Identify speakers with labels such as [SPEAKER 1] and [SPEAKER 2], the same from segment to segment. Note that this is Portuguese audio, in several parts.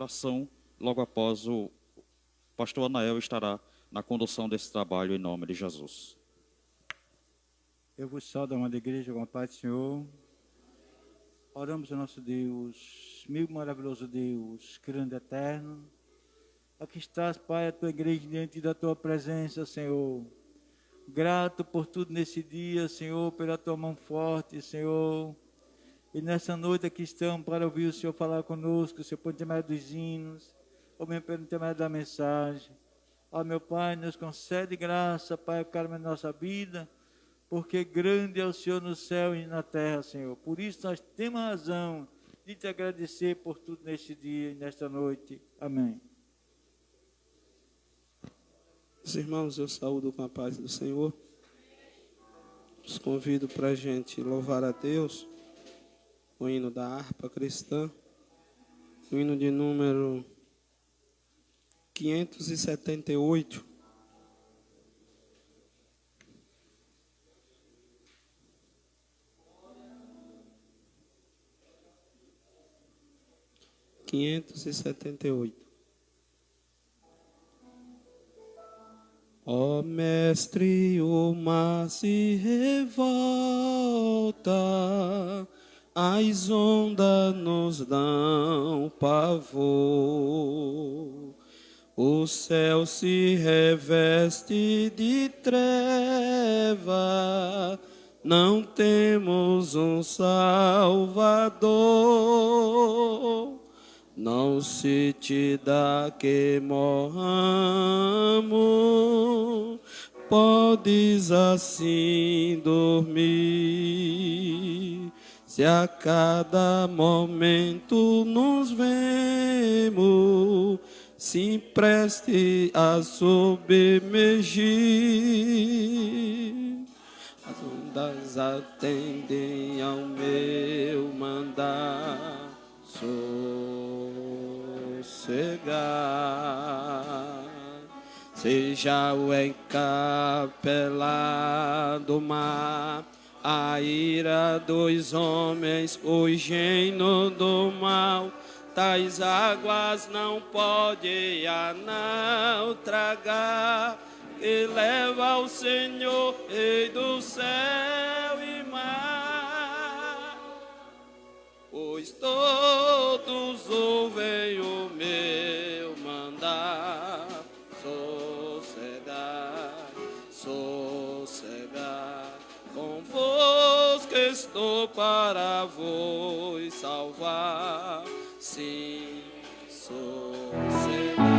[SPEAKER 1] oração. Logo após, o pastor Anael estará na condução desse trabalho, em nome de Jesus.
[SPEAKER 2] Eu vos saúdo, amada igreja, com a paz do Senhor. Oramos ao nosso Deus, meu maravilhoso Deus, grande e eterno. Aqui estás, Pai, a tua igreja diante da tua presença, Senhor. Grato por tudo nesse dia, Senhor, pela tua mão forte, Senhor. E nessa noite aqui estamos para ouvir o Senhor falar conosco, Senhor, por intermédio dos hinos, ou mesmo pelo intermédio da mensagem. Ó, meu Pai, nos concede graça, Pai, para a nossa vida, porque grande é o Senhor no céu e na terra, Senhor. Por isso nós temos razão de te agradecer por tudo neste dia e nesta noite. Amém.
[SPEAKER 3] Os irmãos, eu saúdo com a paz do Senhor. Os convido para a gente louvar a Deus, o hino da harpa cristã, o hino de número 578. Ó Mestre, o mar se revolta, as ondas nos dão pavor, o céu se reveste de treva, não temos um Salvador. Não se te dá que morramos, podes assim dormir. Se a cada momento nos vemos, se preste a submergir. As ondas atendem ao meu mandar, sossegar. Seja o encapelado mar, a ira dos homens, o gênio do mal, tais águas não pode a não tragar, que leva ao Senhor, Rei do céu e mar. Pois todos ouvem o meu mandar, sossegar, sossegar. Convosco estou para vos salvar, sim, sossegar.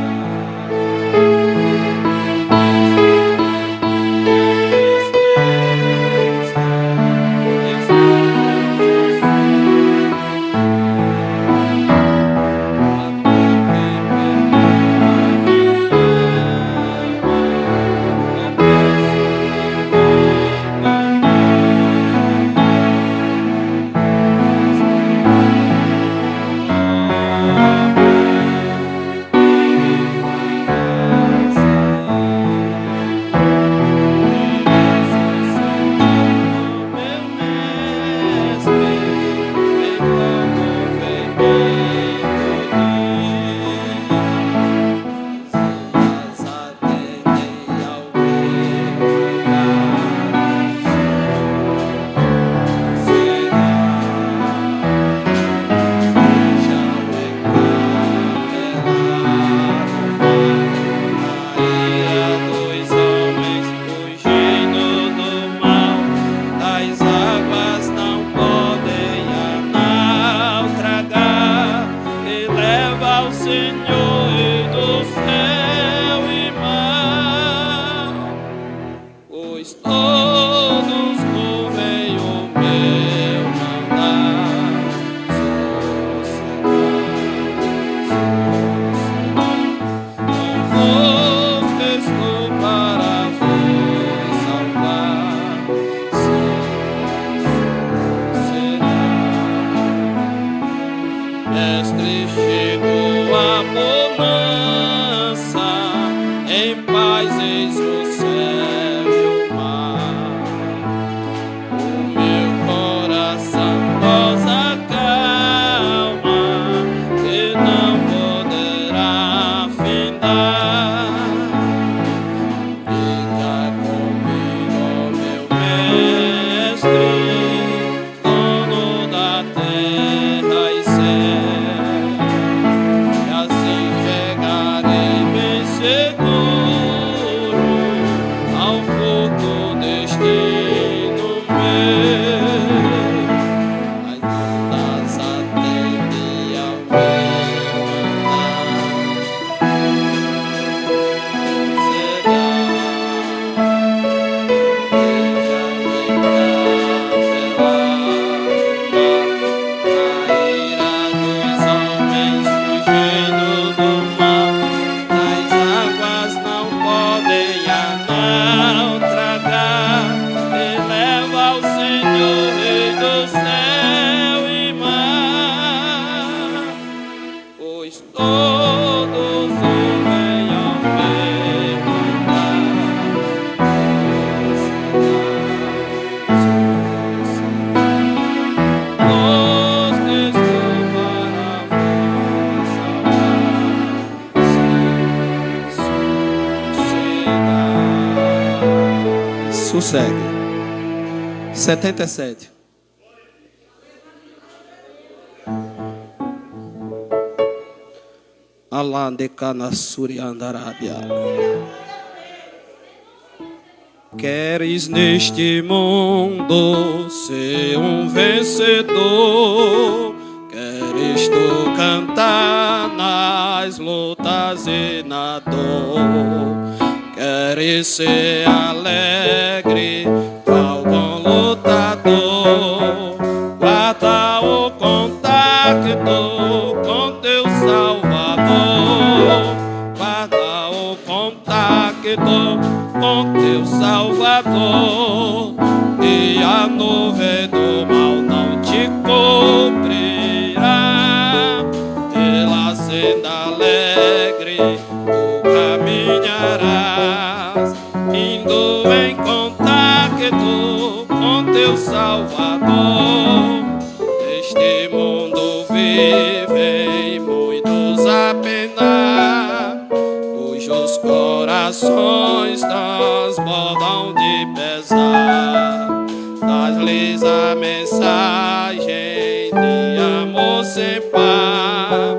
[SPEAKER 3] Poder venham Sossegue. 77. Allah de Cana Suriandarábia. Queres neste mundo ser um vencedor? Queres tu cantar nas lutas e na dor? Queres ser alegre, qual bom lutador? Guarda o contacto com teu Salvador. Guarda o contacto com teu Salvador. E a nuvem do mal não te cobrirá. Pela senda alegre tu caminharás, indo em contacto com teu Salvador. Neste mundo vivem muitos a penar, cujos corações transbordam de pesar. Dás-lhes a mensagem de amor sem par.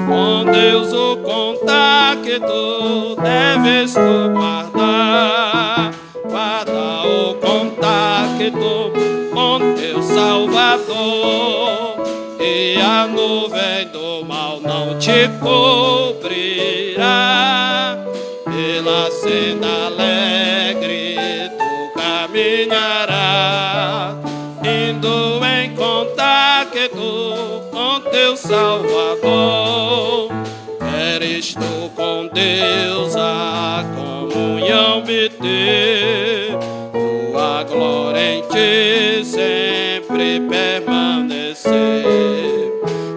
[SPEAKER 3] Com Deus o contacto deves tu guardar. Guarda o contacto com teu Salvador. E a nuvem do mal não te cobrirá. Pela senda alegre tu caminharás, indo em contacto com teu Salvador. Queres tu com Deus a comunhão me ter, tua glória em ti sempre permanecer.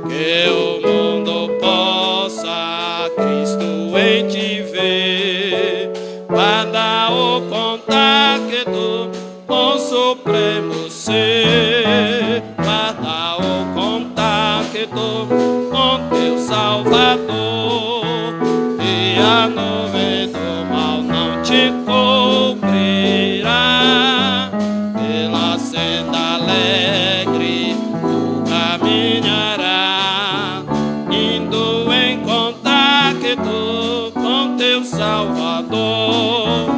[SPEAKER 3] Que o mundo possa Cristo em ti ver. Guarda o contacto com o supremo ser. Guarda o contacto com teu Salvador. E a nuvem do mal não te cobrirá. Pela senda alegre tu caminharás, indo em contacto com teu Salvador.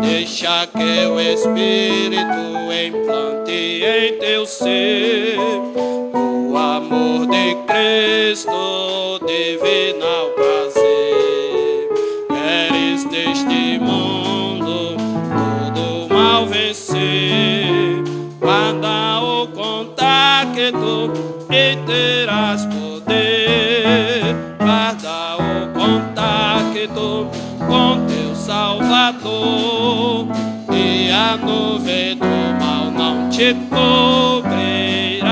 [SPEAKER 3] Deixa que o Espírito implante em teu ser o amor de Cristo, divinal prazer. Queres deste mundo todo mal vencer? Guarda o contacto e terás poder. Guarda o contacto com teu Salvador. E a nuvem do mal não te cobrirá.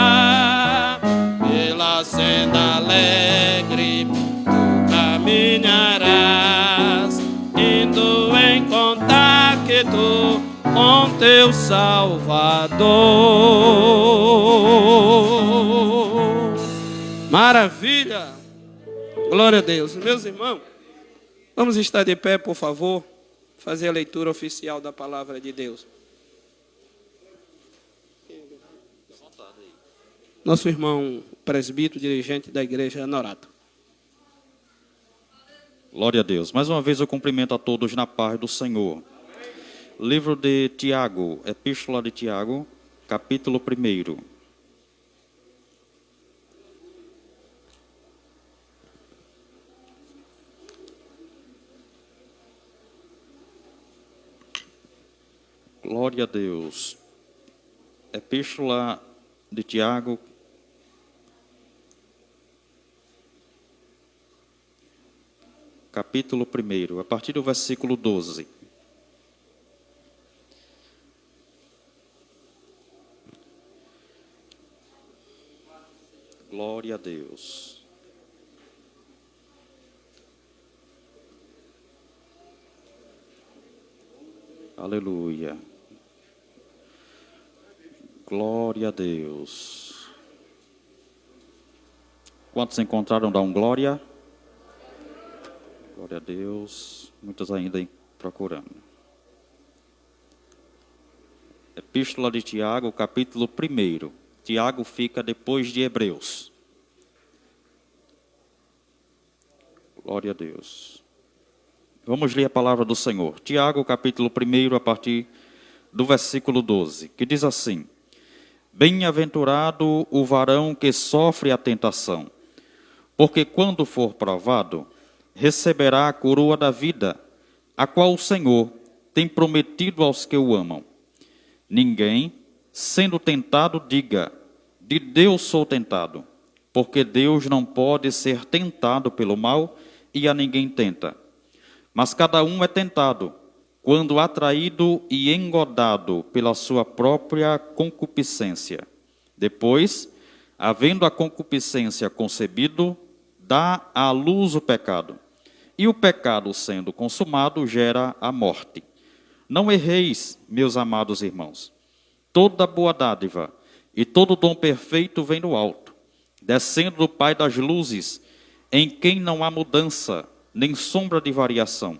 [SPEAKER 3] Pela senda alegre tu caminharás, indo em contacto com teu Salvador. Maravilha! Glória a Deus. Meus irmãos, vamos estar de pé, por favor, fazer a leitura oficial da palavra de Deus. Nosso irmão presbítero, dirigente da igreja Norato.
[SPEAKER 1] Glória a Deus. Mais uma vez eu cumprimento a todos na paz do Senhor. Livro de Tiago, Epístola de Tiago, capítulo 1. Glória a Deus. Epístola de Tiago, capítulo 1, a partir do versículo 12. Glória a Deus. Aleluia. Glória a Deus. Quantos encontraram? Dá um glória? Glória a Deus. Muitos ainda procurando. Epístola de Tiago, capítulo 1. Tiago fica depois de Hebreus. Glória a Deus. Vamos ler a palavra do Senhor. Tiago, capítulo 1, a partir do versículo 12, que diz assim: Bem-aventurado o varão que sofre a tentação, porque quando for provado, receberá a coroa da vida, a qual o Senhor tem prometido aos que o amam. Ninguém, sendo tentado, diga: de Deus sou tentado, porque Deus não pode ser tentado pelo mal e a ninguém tenta. Mas cada um é tentado, quando atraído e engodado pela sua própria concupiscência. Depois, havendo a concupiscência concebido, dá à luz o pecado. E o pecado, sendo consumado, gera a morte. Não erreis, meus amados irmãos. Toda boa dádiva e todo dom perfeito vem do alto, descendo do Pai das luzes, em quem não há mudança, nem sombra de variação.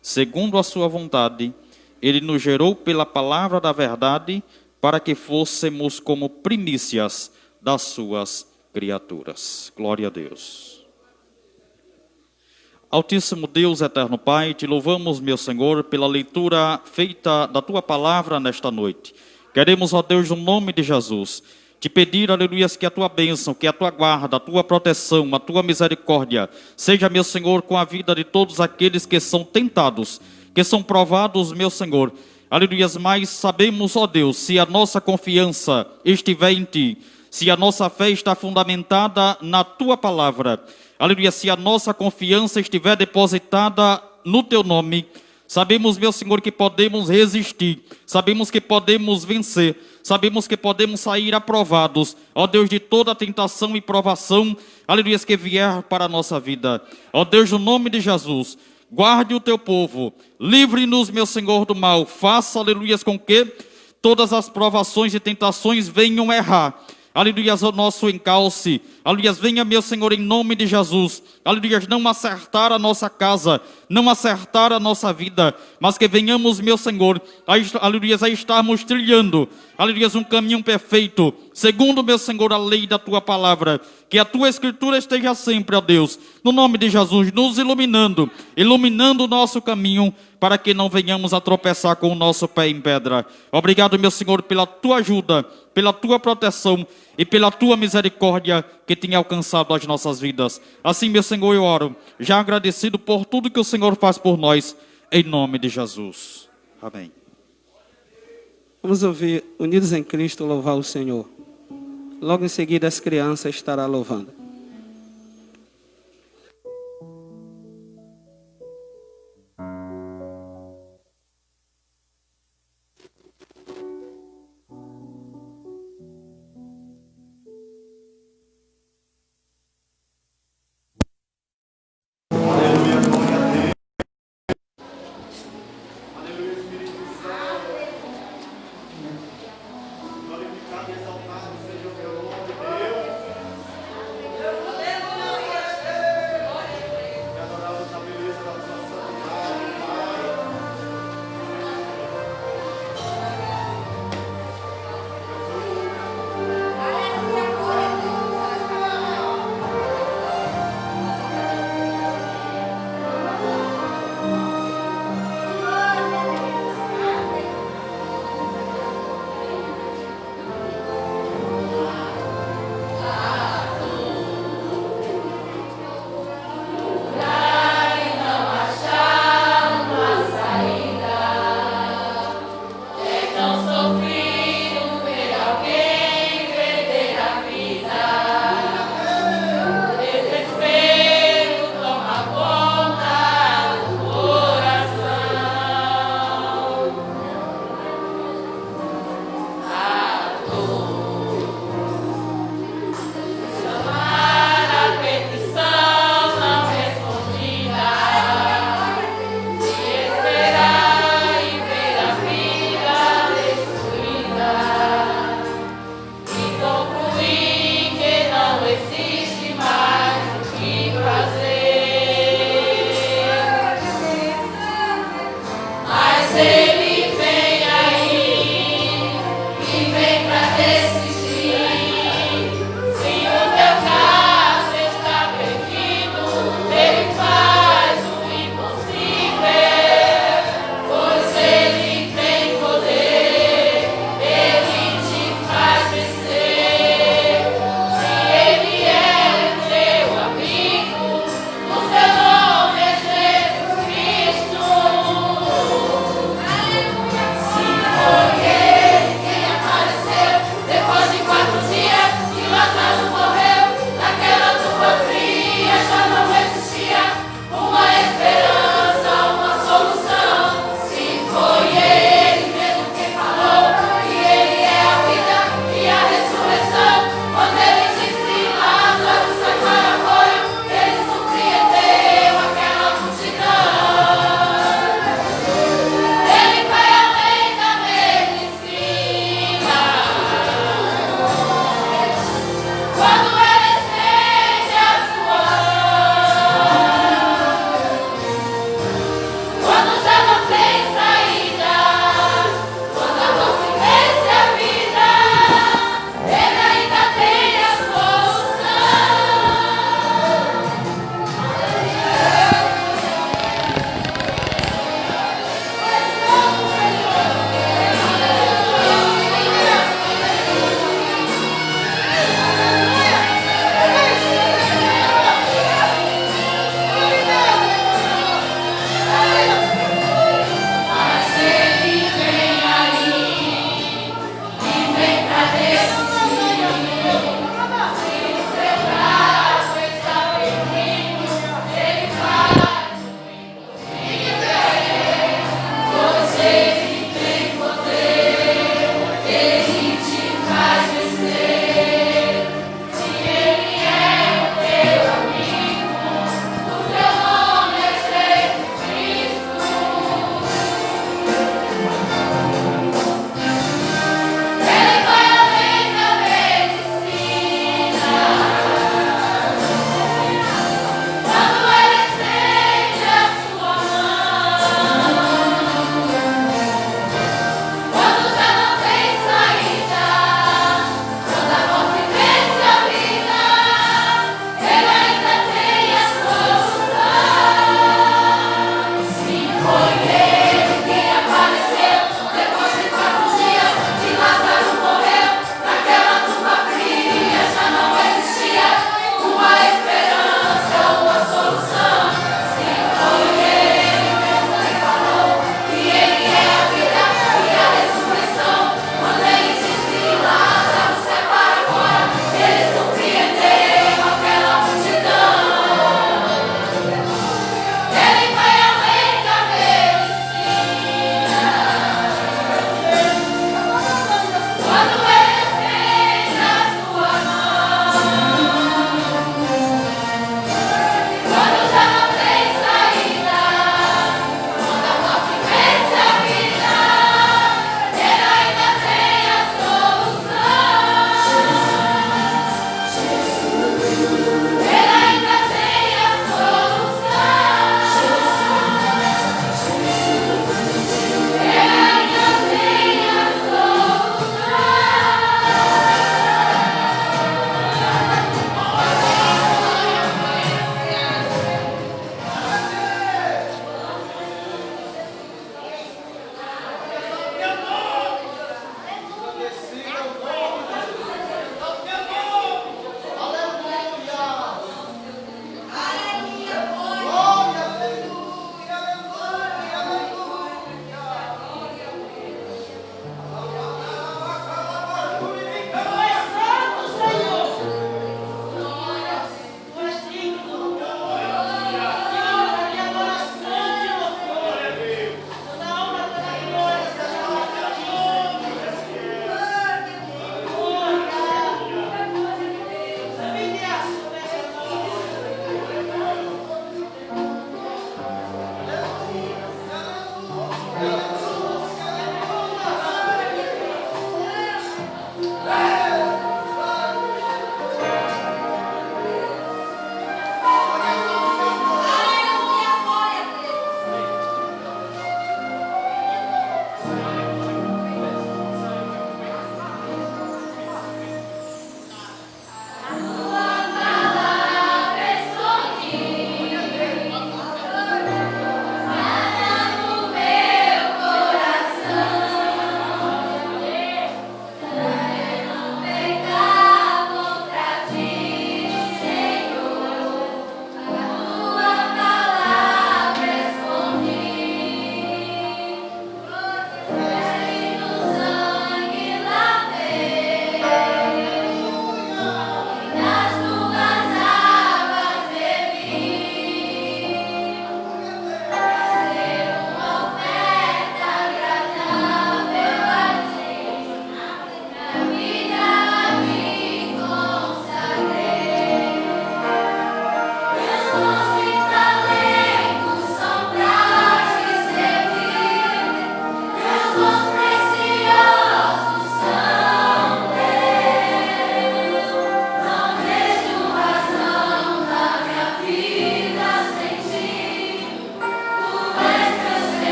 [SPEAKER 1] Segundo a sua vontade, ele nos gerou pela palavra da verdade, para que fôssemos como primícias das suas criaturas. Glória a Deus. Altíssimo Deus, eterno Pai, te louvamos, meu Senhor, pela leitura feita da tua palavra nesta noite. Queremos, ó Deus, no nome de Jesus, te pedir, aleluia, que a tua bênção, que a tua guarda, a tua proteção, a tua misericórdia, seja, meu Senhor, com a vida de todos aqueles que são tentados, que são provados, meu Senhor. Aleluia, mas sabemos, ó Deus, se a nossa confiança estiver em ti, se a nossa fé está fundamentada na tua palavra, aleluia, se a nossa confiança estiver depositada no teu nome, sabemos, meu Senhor, que podemos resistir, sabemos que podemos vencer, sabemos que podemos sair aprovados, ó Deus, de toda tentação e provação, aleluia, que vier para a nossa vida. Ó Deus, no nome de Jesus, guarde o teu povo, livre-nos, meu Senhor, do mal, faça, aleluia, com que todas as provações e tentações venham errar. Aleluia, o nosso encalce. Aleluia, venha, meu Senhor, em nome de Jesus. Aleluia, não acertar a nossa casa, não acertar a nossa vida, mas que venhamos, meu Senhor, aleluia, a estarmos trilhando, aleluia, um caminho perfeito, segundo, meu Senhor, a lei da tua palavra. Que a tua escritura esteja sempre, ó Deus, no nome de Jesus, nos iluminando o nosso caminho, para que não venhamos a tropeçar com o nosso pé em pedra. Obrigado, meu Senhor, pela tua ajuda, pela tua proteção e pela tua misericórdia que tem alcançado as nossas vidas. Assim, meu Senhor, eu oro, já agradecido por tudo que o Senhor faz por nós, em nome de Jesus. Amém.
[SPEAKER 3] Vamos ouvir, unidos em Cristo, louvar o Senhor. Logo em seguida, as crianças estarão louvando.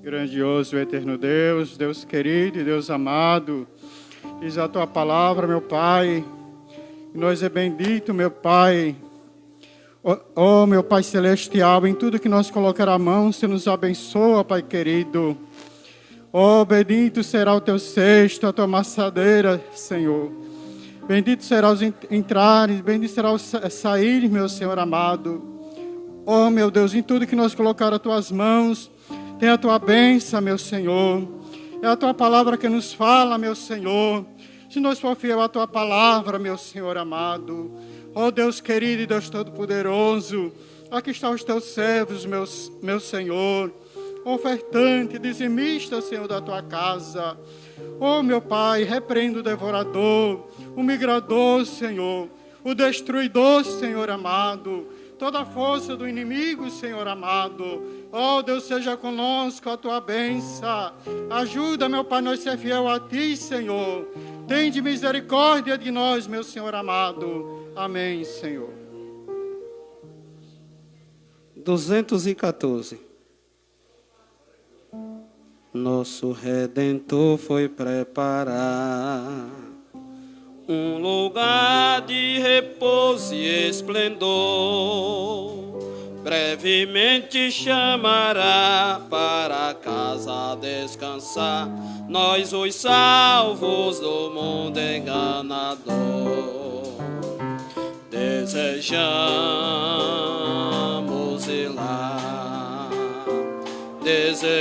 [SPEAKER 4] Grandioso, eterno Deus, Deus querido e Deus amado, diz a tua palavra, meu Pai, e nós é bendito, meu Pai, meu Pai celestial, em tudo que nós colocar a mão, Você nos abençoa, Pai querido. Bendito será o teu cesto, a tua amassadeira, Senhor. Bendito será os entrares, bendito será os saíres, meu Senhor amado. Meu Deus, em tudo que nós colocar as tuas mãos, tem a tua bênção, meu Senhor. É a tua palavra que nos fala, meu Senhor. Se nós for fiel à tua palavra, meu Senhor amado. Deus querido e Deus todo-poderoso, aqui estão os teus servos, meu Senhor. Ofertante, dizimista, Senhor, da tua casa. Meu Pai, repreenda o devorador, o migrador, Senhor, o destruidor, Senhor amado. Toda a força do inimigo, Senhor amado. Deus, seja conosco a tua bênção. Ajuda, meu Pai, nós ser fiel a ti, Senhor. Tende misericórdia de nós, meu Senhor amado. Amém, Senhor.
[SPEAKER 3] 214. Nosso Redentor foi preparar um lugar de repouso e esplendor. Brevemente chamará para casa descansar, nós os salvos do mundo enganador. Desejamos ir lá, desejamos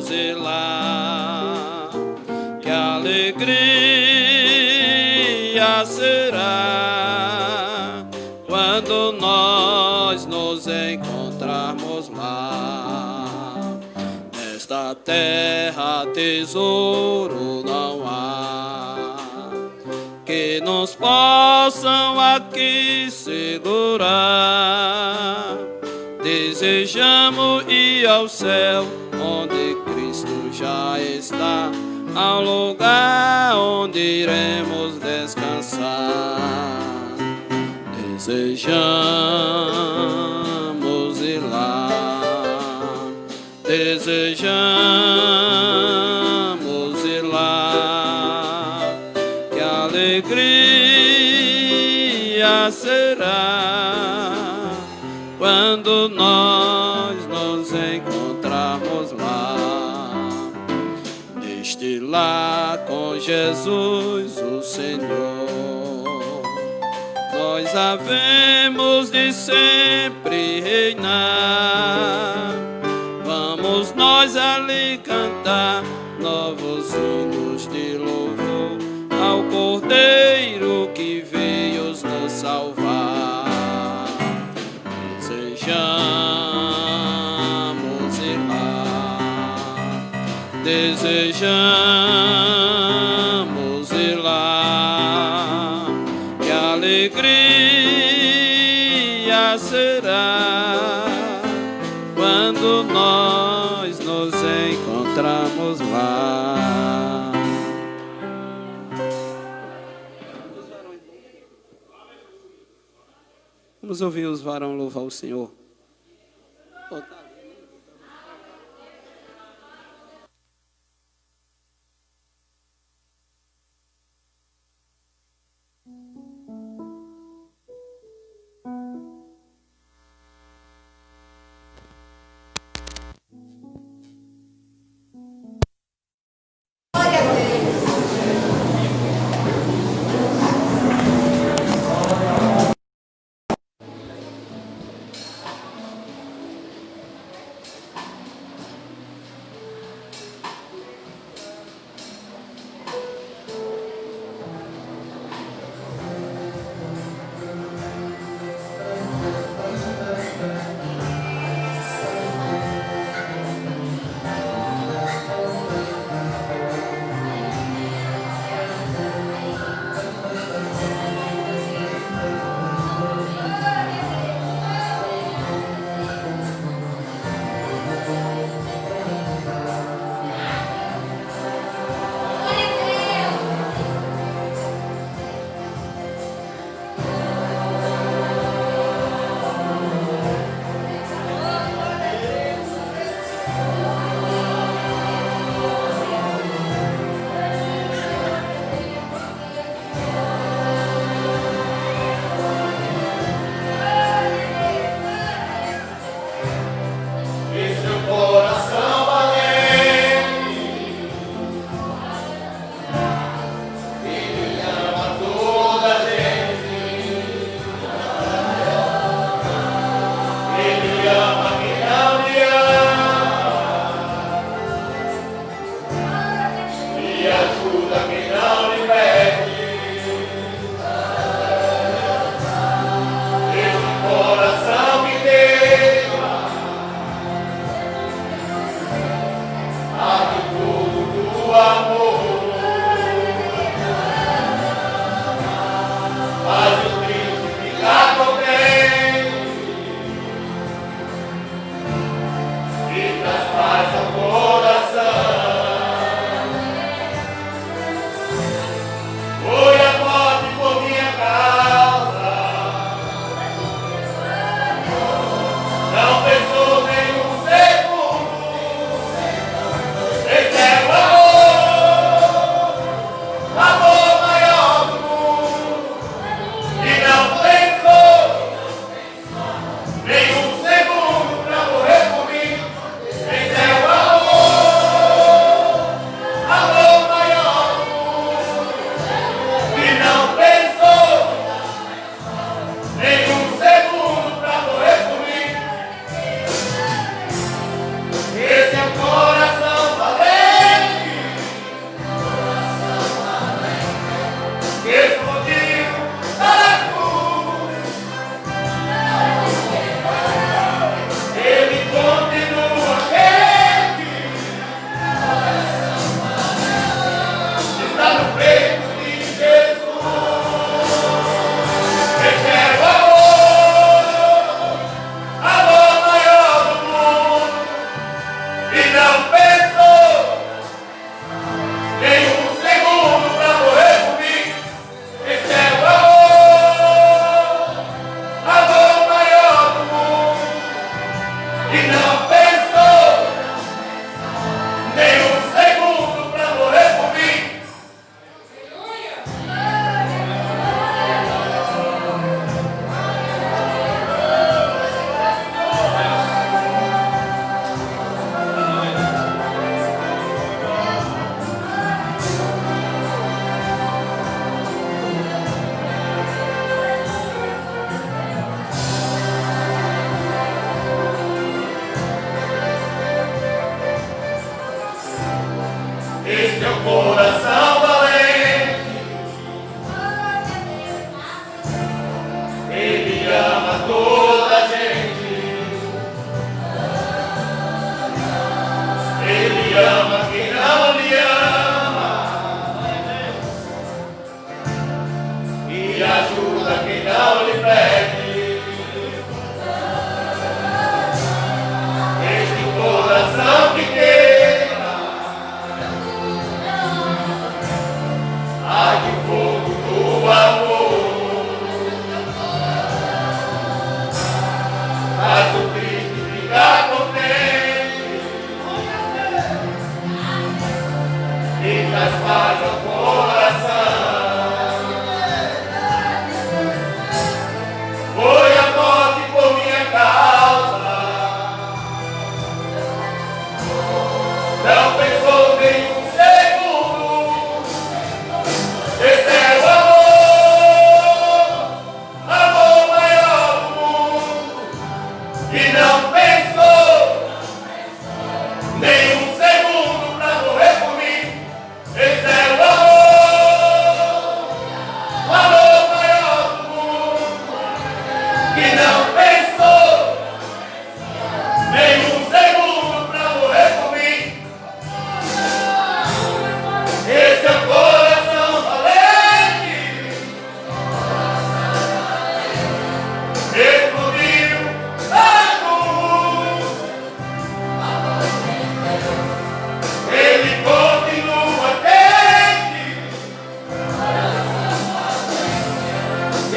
[SPEAKER 3] ir lá, que alegria será quando nós nos encontrarmos lá. Nesta terra tesouro não há que nos possam aqui segurar. Desejamos ir ao céu, onde Cristo já está, ao lugar onde iremos descansar. Desejamos ir lá, desejamos ir lá, que alegria será quando nós nos encontrarmos lá. Neste lar com Jesus o Senhor, nós havemos de sempre reinar. Vamos nós ali cantar novos hinos de louvor ao Cordeiro que veio nos salvar. Desejamos ir lá, desejamos ir lá, que alegria será quando nós nos encontramos lá. Vamos ouvir os varões louvar o Senhor.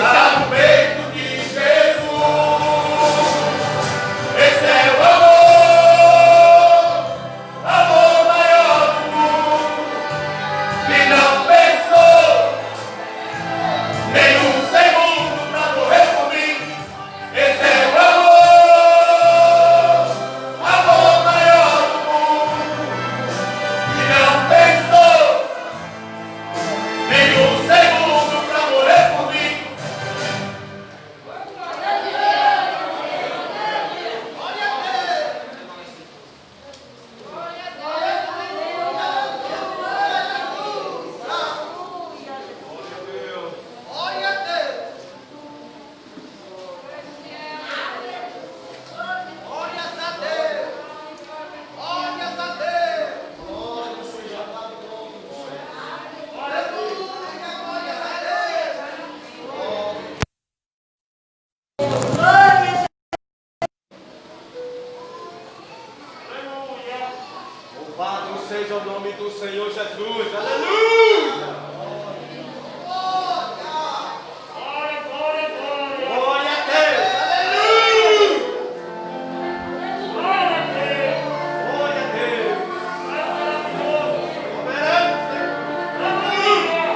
[SPEAKER 5] Está no peito de Jesus. Esse é o amor. Louvado seja o nome do Senhor Jesus. Aleluia! Glória a Deus! Aleluia! Glória a Deus! Glória a Deus! Glória a Deus! Aleluia!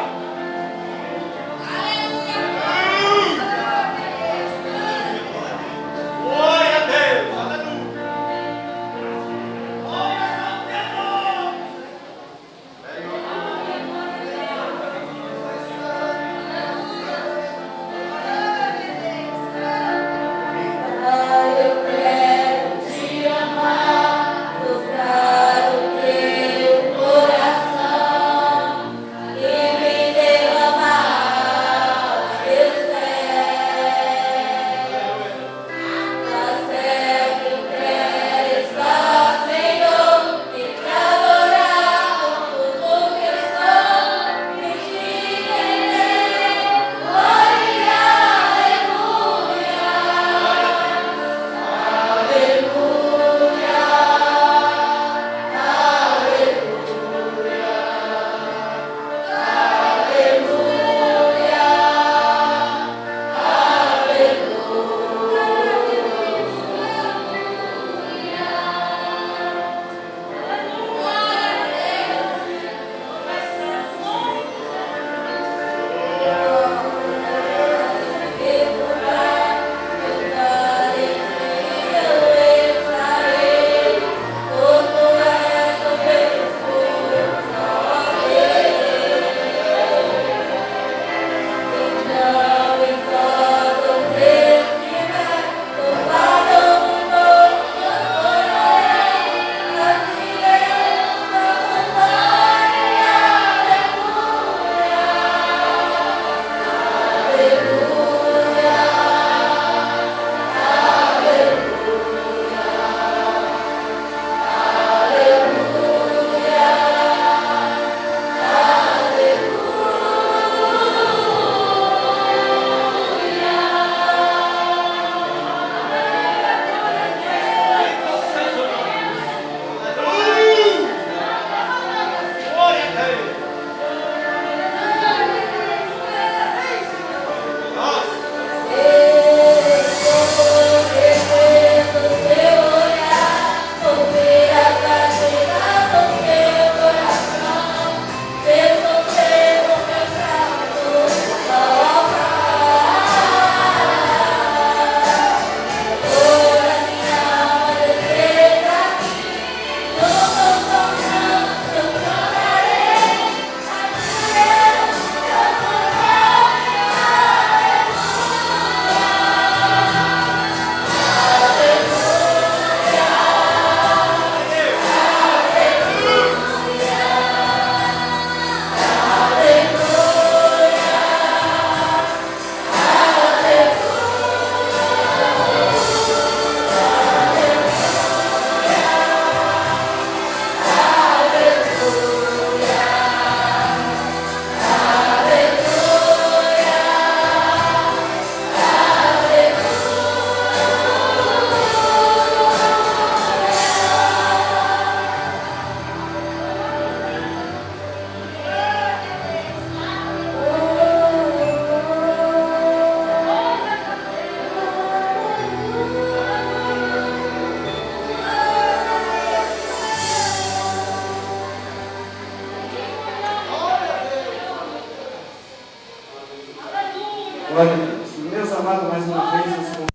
[SPEAKER 3] Glória a Deus. Meus amados, mais uma vez, eu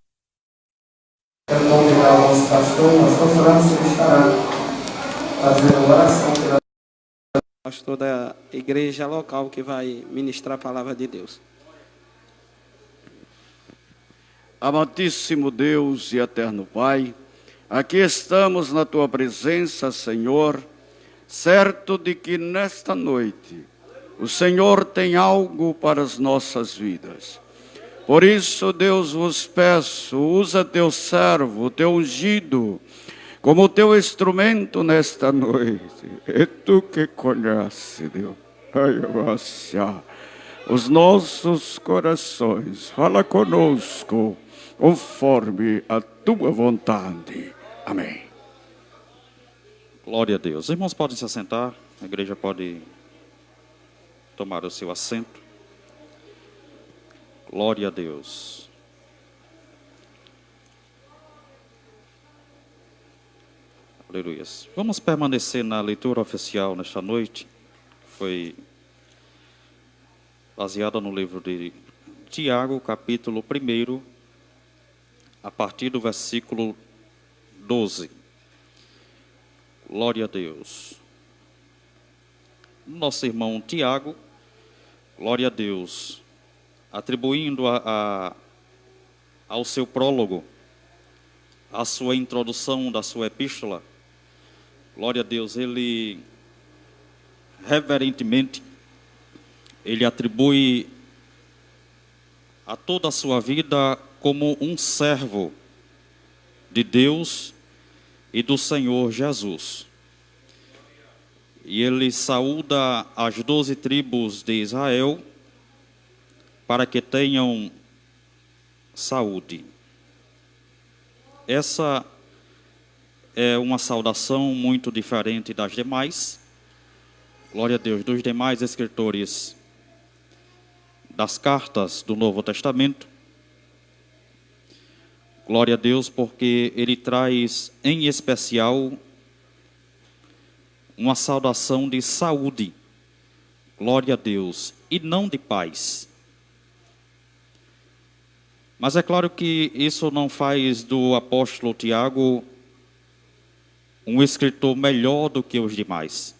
[SPEAKER 3] quero convidar o nosso pastor. Nós confiamos que ele estará fazendo oração pela pastor da igreja local que vai ministrar a palavra de Deus.
[SPEAKER 6] Amantíssimo Deus e eterno Pai, aqui estamos na Tua presença, Senhor, certo de que nesta noite o Senhor tem algo para as nossas vidas. Por isso, Deus, vos peço, usa Teu servo, Teu ungido, como Teu instrumento nesta noite. É Tu que conhece, Deus, os nossos corações. Fala conosco, conforme a Tua vontade. Amém.
[SPEAKER 1] Glória a Deus. Os irmãos podem se assentar, a igreja pode tomar o seu assento. Glória a Deus. Aleluia. Vamos permanecer na leitura oficial nesta noite. Foi baseada no livro de Tiago, capítulo 1, a partir do versículo 12. Glória a Deus. Nosso irmão Tiago, glória a Deus, atribuindo ao seu prólogo, a sua introdução da sua epístola, glória a Deus, ele reverentemente, ele atribui a toda a sua vida como um servo de Deus e do Senhor Jesus. E ele saúda as 12 tribos de Israel para que tenham saúde. Essa é uma saudação muito diferente das demais. Glória a Deus, dos demais escritores das cartas do Novo Testamento. Glória a Deus, porque ele traz em especial uma saudação de saúde. Glória a Deus, e não de paz. Mas é claro que isso não faz do apóstolo Tiago um escritor melhor do que os demais.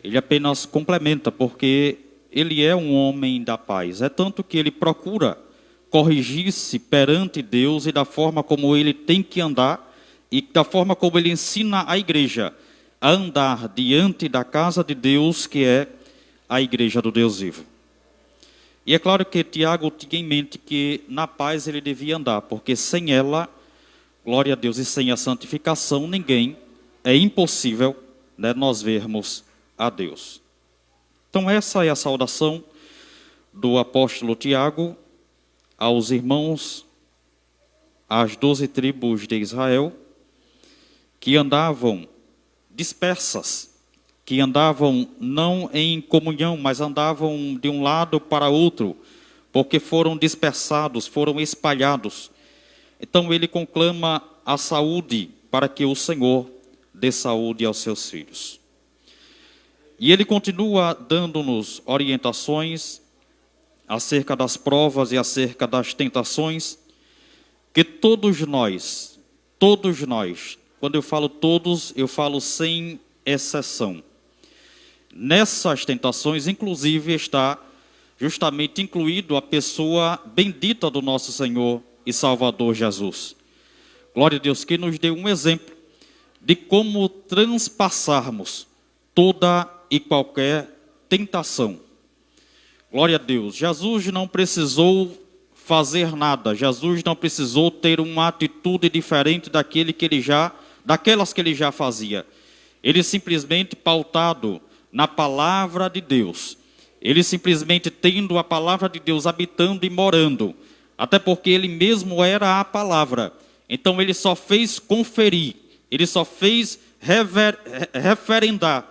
[SPEAKER 1] Ele apenas complementa, porque ele é um homem da paz. É tanto que ele procura corrigir-se perante Deus e da forma como ele tem que andar e da forma como ele ensina a igreja a andar diante da casa de Deus, que é a igreja do Deus vivo. E é claro que Tiago tinha em mente que na paz ele devia andar, porque sem ela, glória a Deus, e sem a santificação, é impossível, né, nós vermos a Deus. Então essa é a saudação do apóstolo Tiago aos irmãos, às 12 tribos de Israel, que andavam dispersas, que andavam não em comunhão, mas andavam de um lado para outro, porque foram dispersados, foram espalhados. Então ele conclama a saúde para que o Senhor dê saúde aos seus filhos. E ele continua dando-nos orientações acerca das provas e acerca das tentações, que todos nós, quando eu falo todos, eu falo sem exceção. Nessas tentações, inclusive, está justamente incluído a pessoa bendita do nosso Senhor e Salvador Jesus. Glória a Deus, que nos deu um exemplo de como transpassarmos toda e qualquer tentação. Glória a Deus, Jesus não precisou fazer nada, Jesus não precisou ter uma atitude diferente daquelas que ele já fazia. Ele simplesmente pautado na palavra de Deus, ele simplesmente tendo a palavra de Deus habitando e morando, até porque ele mesmo era a palavra. Então ele só fez conferir, ele só fez referendar,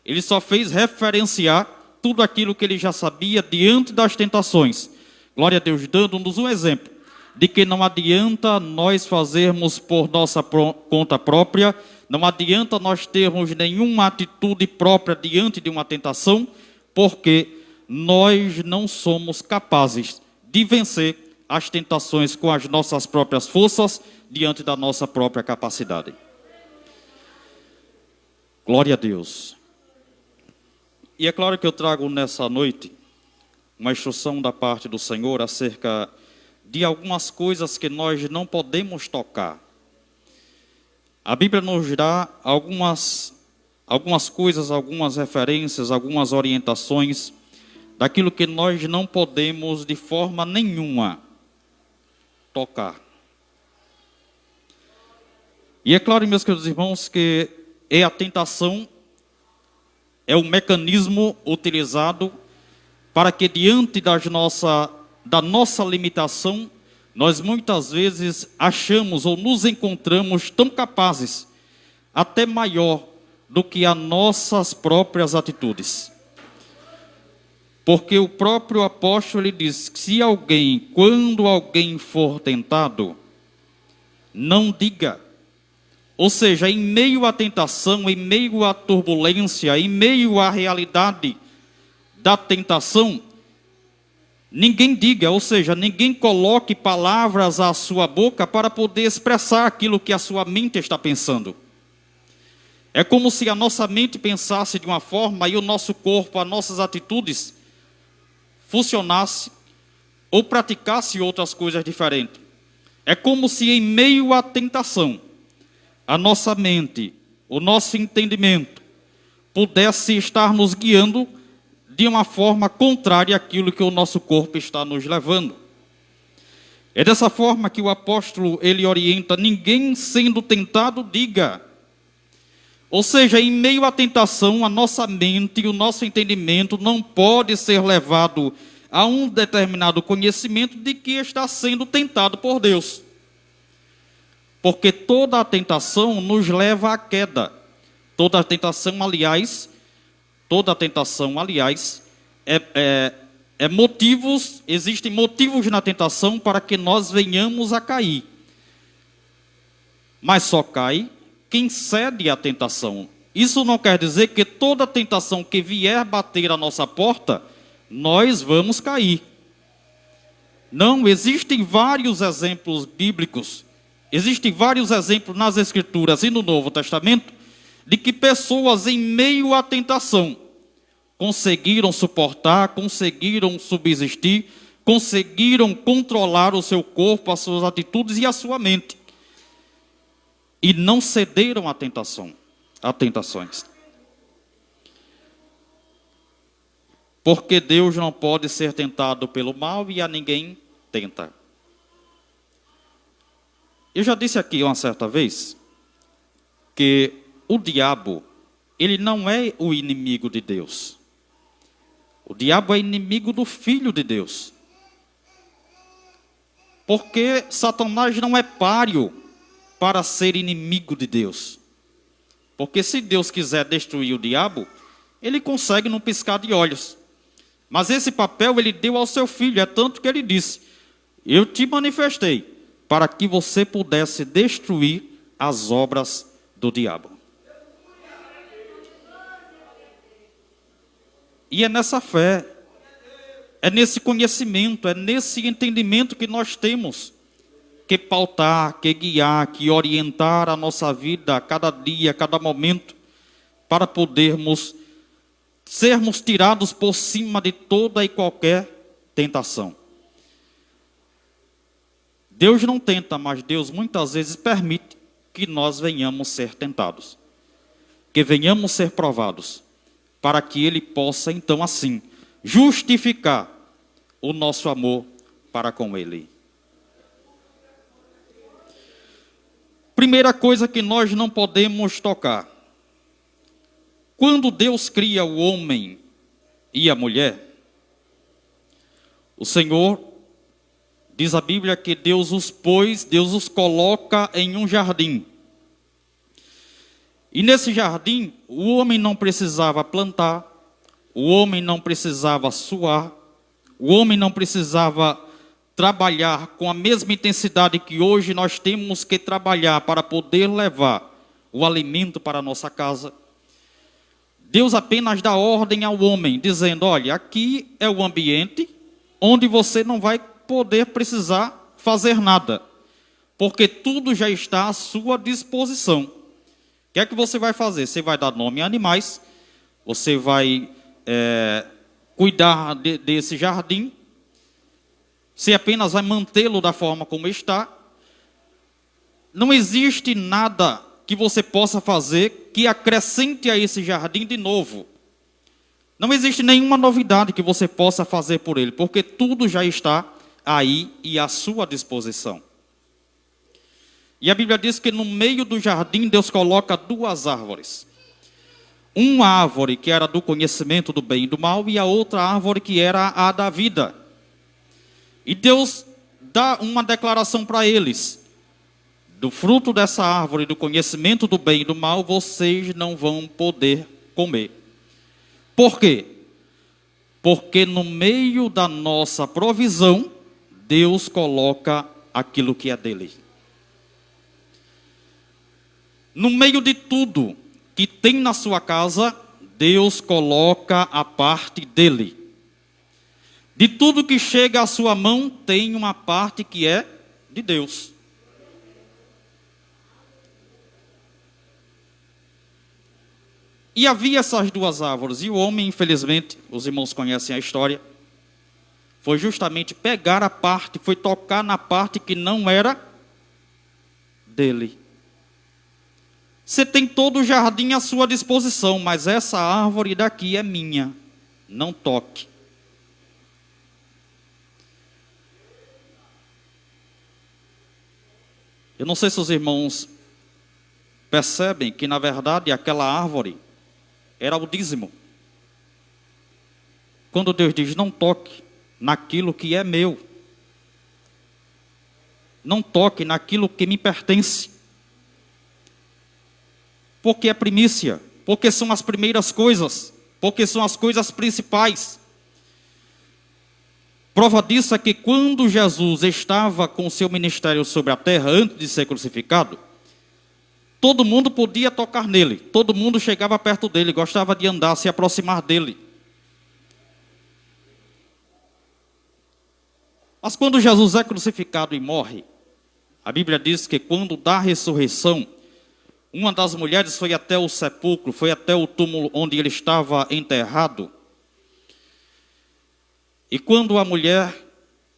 [SPEAKER 1] ele só fez referenciar tudo aquilo que ele já sabia diante das tentações. Glória a Deus, dando-nos um exemplo de que não adianta nós fazermos por nossa conta própria, não adianta nós termos nenhuma atitude própria diante de uma tentação, porque nós não somos capazes de vencer as tentações com as nossas próprias forças, diante da nossa própria capacidade. Glória a Deus. E é claro que eu trago nessa noite uma instrução da parte do Senhor acerca de algumas coisas que nós não podemos tocar. A Bíblia nos dá algumas coisas, algumas referências, algumas orientações daquilo que nós não podemos de forma nenhuma tocar. E é claro, meus queridos irmãos, que é a tentação, é o mecanismo utilizado para que diante da nossa limitação, nós muitas vezes achamos ou nos encontramos tão capazes até maior do que as nossas próprias atitudes. Porque o próprio apóstolo ele diz que quando alguém for tentado, não diga. Ou seja, em meio à tentação, em meio à turbulência, em meio à realidade da tentação, ninguém diga, ou seja, ninguém coloque palavras à sua boca para poder expressar aquilo que a sua mente está pensando. É como se a nossa mente pensasse de uma forma e o nosso corpo, as nossas atitudes, funcionasse ou praticasse outras coisas diferentes. É como se em meio à tentação, a nossa mente, o nosso entendimento, pudesse estar nos guiando de uma forma contrária àquilo que o nosso corpo está nos levando. É dessa forma que o apóstolo ele orienta: ninguém sendo tentado diga. Ou seja, em meio à tentação, a nossa mente e o nosso entendimento não pode ser levado a um determinado conhecimento de que está sendo tentado por Deus. Porque toda a tentação nos leva à queda. Toda a tentação, aliás, existem motivos na tentação para que nós venhamos a cair. Mas só cai quem cede à tentação. Isso não quer dizer que toda tentação que vier bater a nossa porta, nós vamos cair. Não, existem vários exemplos bíblicos, existem vários exemplos nas Escrituras e no Novo Testamento, de que pessoas em meio à tentação conseguiram suportar, conseguiram subsistir, conseguiram controlar o seu corpo, as suas atitudes e a sua mente. E não cederam à tentações. Porque Deus não pode ser tentado pelo mal e a ninguém tenta. Eu já disse aqui uma certa vez que o diabo, ele não é o inimigo de Deus. O diabo é inimigo do Filho de Deus. Porque Satanás não é páreo para ser inimigo de Deus. Porque se Deus quiser destruir o diabo, ele consegue num piscar de olhos. Mas esse papel ele deu ao seu filho, é tanto que ele disse: eu te manifestei para que você pudesse destruir as obras do diabo. E é nessa fé, é nesse conhecimento, é nesse entendimento que nós temos que pautar, que guiar, que orientar a nossa vida a cada dia, a cada momento, para podermos sermos tirados por cima de toda e qualquer tentação. Deus não tenta, mas Deus muitas vezes permite que nós venhamos ser tentados, que venhamos ser provados, para que Ele possa então assim justificar o nosso amor para com Ele. Primeira coisa que nós não podemos tocar: quando Deus cria o homem e a mulher, o Senhor, diz a Bíblia que Deus os coloca em um jardim. E nesse jardim, o homem não precisava plantar, o homem não precisava suar, o homem não precisava trabalhar com a mesma intensidade que hoje nós temos que trabalhar para poder levar o alimento para a nossa casa. Deus apenas dá ordem ao homem, dizendo: olha, aqui é o ambiente onde você não vai poder precisar fazer nada, porque tudo já está à sua disposição. O que é que você vai fazer? Você vai dar nome a animais, você vai cuidar desse jardim, você apenas vai mantê-lo da forma como está. Não existe nada que você possa fazer que acrescente a esse jardim de novo. Não existe nenhuma novidade que você possa fazer por ele, porque tudo já está aí e à sua disposição. E a Bíblia diz que no meio do jardim Deus coloca duas árvores. Uma árvore que era do conhecimento do bem e do mal, e a outra árvore que era a da vida. E Deus dá uma declaração para eles: do fruto dessa árvore, do conhecimento do bem e do mal, vocês não vão poder comer. Por quê? Porque no meio da nossa provisão, Deus coloca aquilo que é dele. No meio de tudo que tem na sua casa, Deus coloca a parte dele. De tudo que chega à sua mão, tem uma parte que é de Deus. E havia essas duas árvores, e o homem, infelizmente, os irmãos conhecem a história, foi justamente pegar a parte, foi tocar na parte que não era dele. Você tem todo o jardim à sua disposição, mas essa árvore daqui é minha, não toque. Eu não sei se os irmãos percebem que, na verdade, aquela árvore era o dízimo. Quando Deus diz, não toque naquilo que é meu. Não toque naquilo que me pertence. Porque é primícia. Porque são as primeiras coisas. Porque são as coisas principais. Prova disso é que quando Jesus estava com o seu ministério sobre a terra, antes de ser crucificado, todo mundo podia tocar nele, todo mundo chegava perto dele, gostava de andar, se aproximar dele. Mas quando Jesus é crucificado e morre, a Bíblia diz que quando da ressurreição, uma das mulheres foi até o sepulcro, foi até o túmulo onde ele estava enterrado. E quando a mulher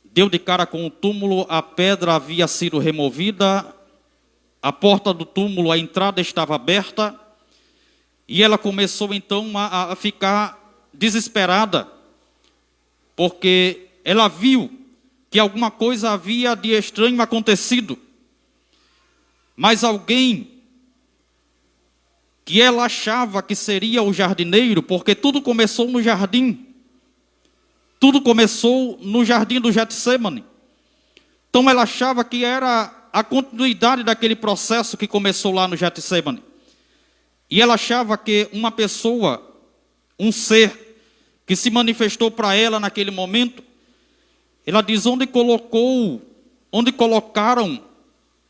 [SPEAKER 1] deu de cara com o túmulo, a pedra havia sido removida, a porta do túmulo, a entrada estava aberta, e ela começou então a ficar desesperada, porque ela viu que alguma coisa havia de estranho acontecido. Mas alguém que ela achava que seria o jardineiro, porque tudo começou no jardim. Tudo começou no jardim do Getsemane. Então ela achava que era a continuidade daquele processo que começou lá no Getsemane. E ela achava que uma pessoa, um ser, que se manifestou para ela naquele momento, ela diz, onde colocaram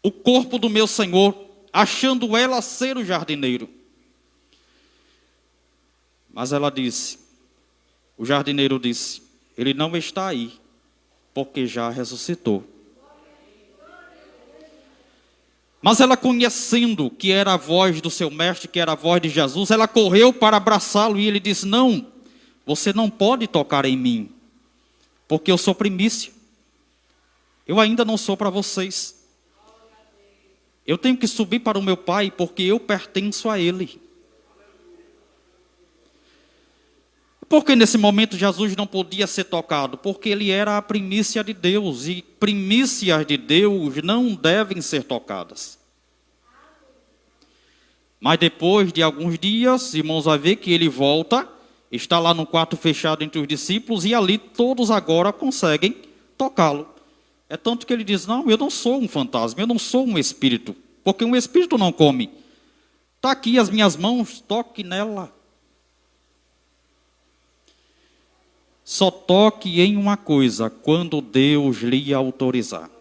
[SPEAKER 1] o corpo do meu Senhor, achando ela ser o jardineiro. Mas ela disse, o jardineiro disse, ele não está aí, porque já ressuscitou. Mas ela, conhecendo que era a voz do seu mestre, que era a voz de Jesus, ela correu para abraçá-lo e ele disse, não, você não pode tocar em mim, porque eu sou primícia. Eu ainda não sou para vocês. Eu tenho que subir para o meu Pai, porque eu pertenço a Ele. Porque nesse momento Jesus não podia ser tocado? Porque ele era a primícia de Deus, e primícias de Deus não devem ser tocadas. Mas depois de alguns dias, irmãos, vai ver que ele volta, está lá no quarto fechado entre os discípulos, e ali todos agora conseguem tocá-lo. É tanto que ele diz, não, eu não sou um fantasma, eu não sou um espírito, porque um espírito não come. Está aqui as minhas mãos, toque nela. Só toque em uma coisa, quando Deus lhe autorizar.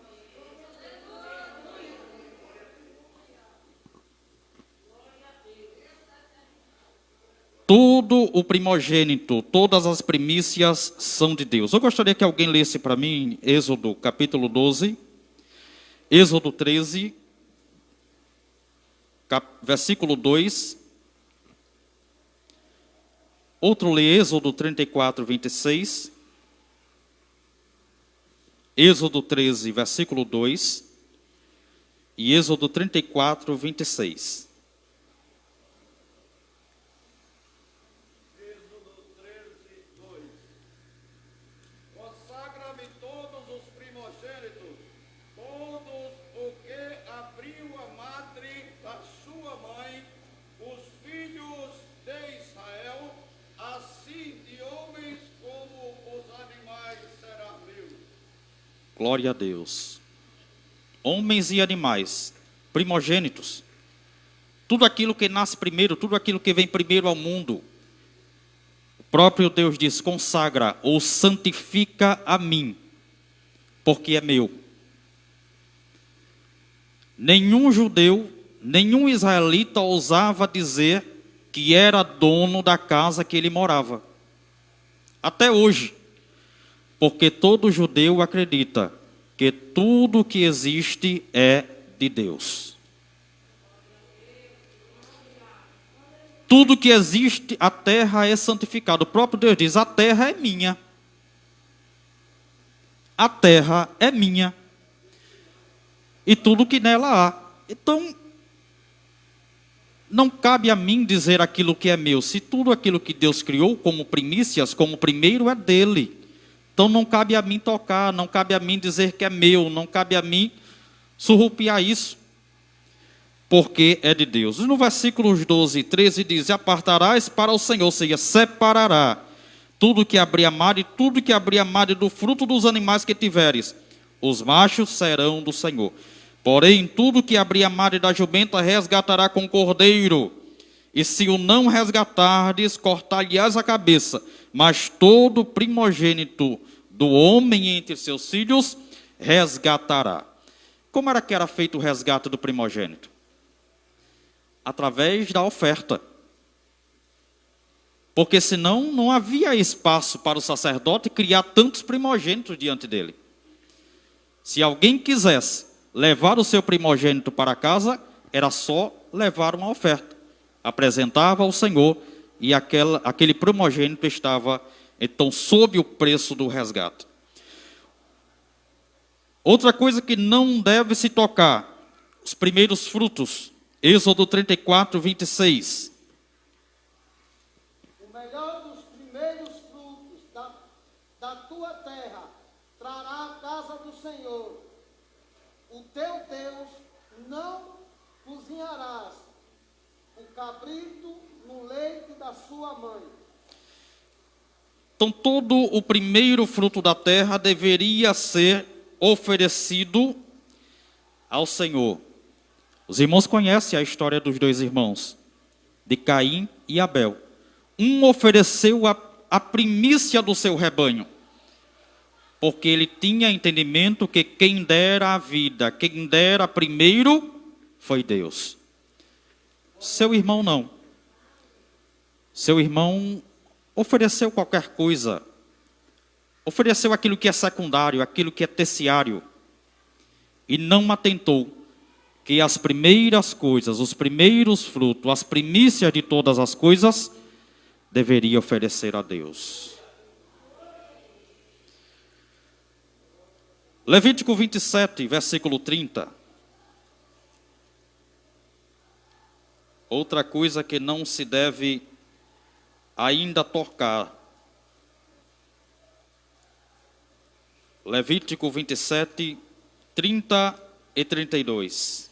[SPEAKER 1] Todo o primogênito, todas as primícias são de Deus. Eu gostaria que alguém lesse para mim Êxodo capítulo 12, Êxodo 13, versículo 2. Outro lê Êxodo 34, 26. Êxodo 13, versículo 2. E Êxodo 34, 26.
[SPEAKER 6] Êxodo 13, 2. Consagra-me todos os primogênitos, todos o que abriu a madre da sua mãe, os filhos de Israel, assim de homens como os animais será meu.
[SPEAKER 1] Glória a Deus. Homens e animais primogênitos. Tudo aquilo que nasce primeiro, tudo aquilo que vem primeiro ao mundo. O próprio Deus diz, consagra ou santifica a mim, porque é meu. Nenhum judeu, nenhum israelita ousava dizer que era dono da casa que ele morava. Até hoje. Porque todo judeu acredita que tudo que existe é de Deus. Tudo que existe, a terra é santificada. O próprio Deus diz, a terra é minha. A terra é minha. E tudo que nela há. Então, não cabe a mim dizer aquilo que é meu. Se tudo aquilo que Deus criou como primícias, como primeiro, é dele. Então não cabe a mim tocar, não cabe a mim dizer que é meu, não cabe a mim surrupiar isso. Porque é de Deus. No versículos 12 e 13 diz, apartarás para o Senhor, ou seja, separará tudo que abrir a mar e tudo que abrir a mar do fruto dos animais que tiveres. Os machos serão do Senhor. Porém, tudo que abrir a mar da jumenta resgatará com cordeiro. E se o não resgatardes, cortar-lhe-ás a cabeça. Mas todo primogênito do homem entre seus filhos resgatará. Como era que era feito o resgate do primogênito? Através da oferta. Porque senão não havia espaço para o sacerdote criar tantos primogênitos diante dele. Se alguém quisesse levar o seu primogênito para casa, era só levar uma oferta. Apresentava ao Senhor e aquele primogênito estava, então, sob o preço do resgate. Outra coisa que não deve se tocar, os primeiros frutos. Êxodo 34, 26.
[SPEAKER 7] O melhor dos primeiros frutos da tua terra trará a casa do Senhor. O teu Deus não cozinharás o cabrito no leite da sua mãe.
[SPEAKER 1] Então, todo o primeiro fruto da terra deveria ser oferecido ao Senhor. Os irmãos conhecem a história dos dois irmãos, de Caim e Abel. Um ofereceu a primícia do seu rebanho, porque ele tinha entendimento que quem dera a vida, quem dera primeiro, foi Deus. Seu irmão não. Seu irmão ofereceu qualquer coisa. Ofereceu aquilo que é secundário, aquilo que é terciário. E não atentou que as primeiras coisas, os primeiros frutos, as primícias de todas as coisas, deveria oferecer a Deus. Levítico 27, versículo 30. Outra coisa que não se deve ainda tocar. Levítico 27, 30 e 32.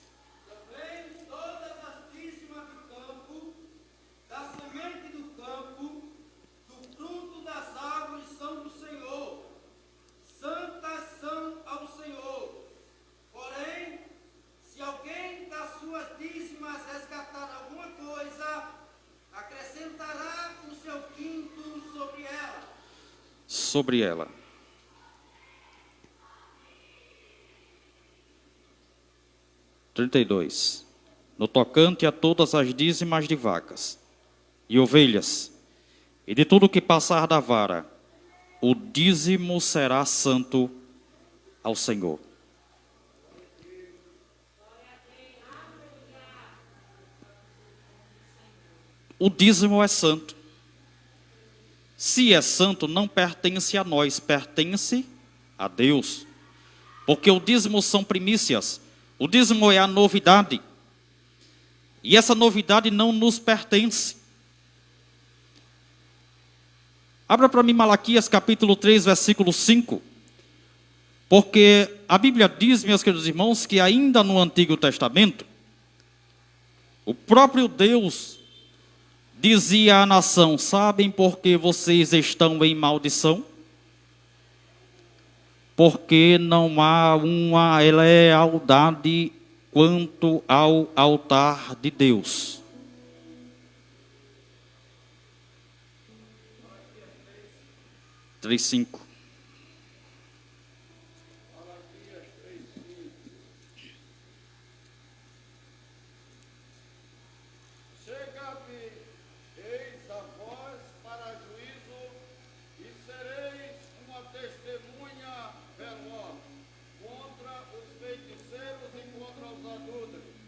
[SPEAKER 7] Também todas as dízimas do campo, da semente do campo, do fruto das árvores são do Senhor. Santas são ao Senhor. Porém, se alguém das suas dízimas resgatar alguma coisa, acrescentará o seu quinto sobre ela.
[SPEAKER 1] Sobre ela. No tocante a todas as dízimas de vacas e ovelhas, e de tudo que passar da vara, o dízimo será santo ao Senhor. O dízimo é santo. Se é santo, não pertence a nós, pertence a Deus. Porque o dízimo são primícias. O dízimo é a novidade. E essa novidade não nos pertence. Abra para mim Malaquias capítulo 3, versículo 5. Porque a Bíblia diz, meus queridos irmãos, que ainda no Antigo Testamento, o próprio Deus dizia à nação: sabem por que vocês estão em maldição? Porque não há uma lealdade quanto ao altar de Deus. Três, 5.
[SPEAKER 6] Chega-me, eis a vós para juízo, e sereis uma testemunha veloz contra os feiticeiros e contra os adúlteros,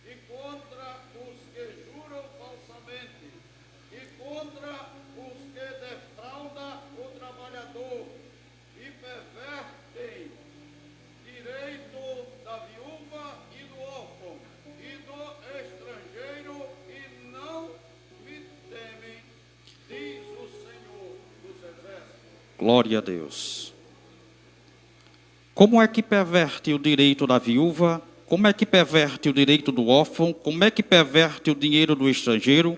[SPEAKER 6] e contra os que juram falsamente, e contra os que defraudam o trabalhador, e pervertem direito da viúva e do órfão, e do estrangeiro, e não me temem, diz o Senhor dos Exércitos.
[SPEAKER 1] Glória a Deus. Como é que perverte o direito da viúva? Como é que perverte o direito do órfão? Como é que perverte o dinheiro do estrangeiro?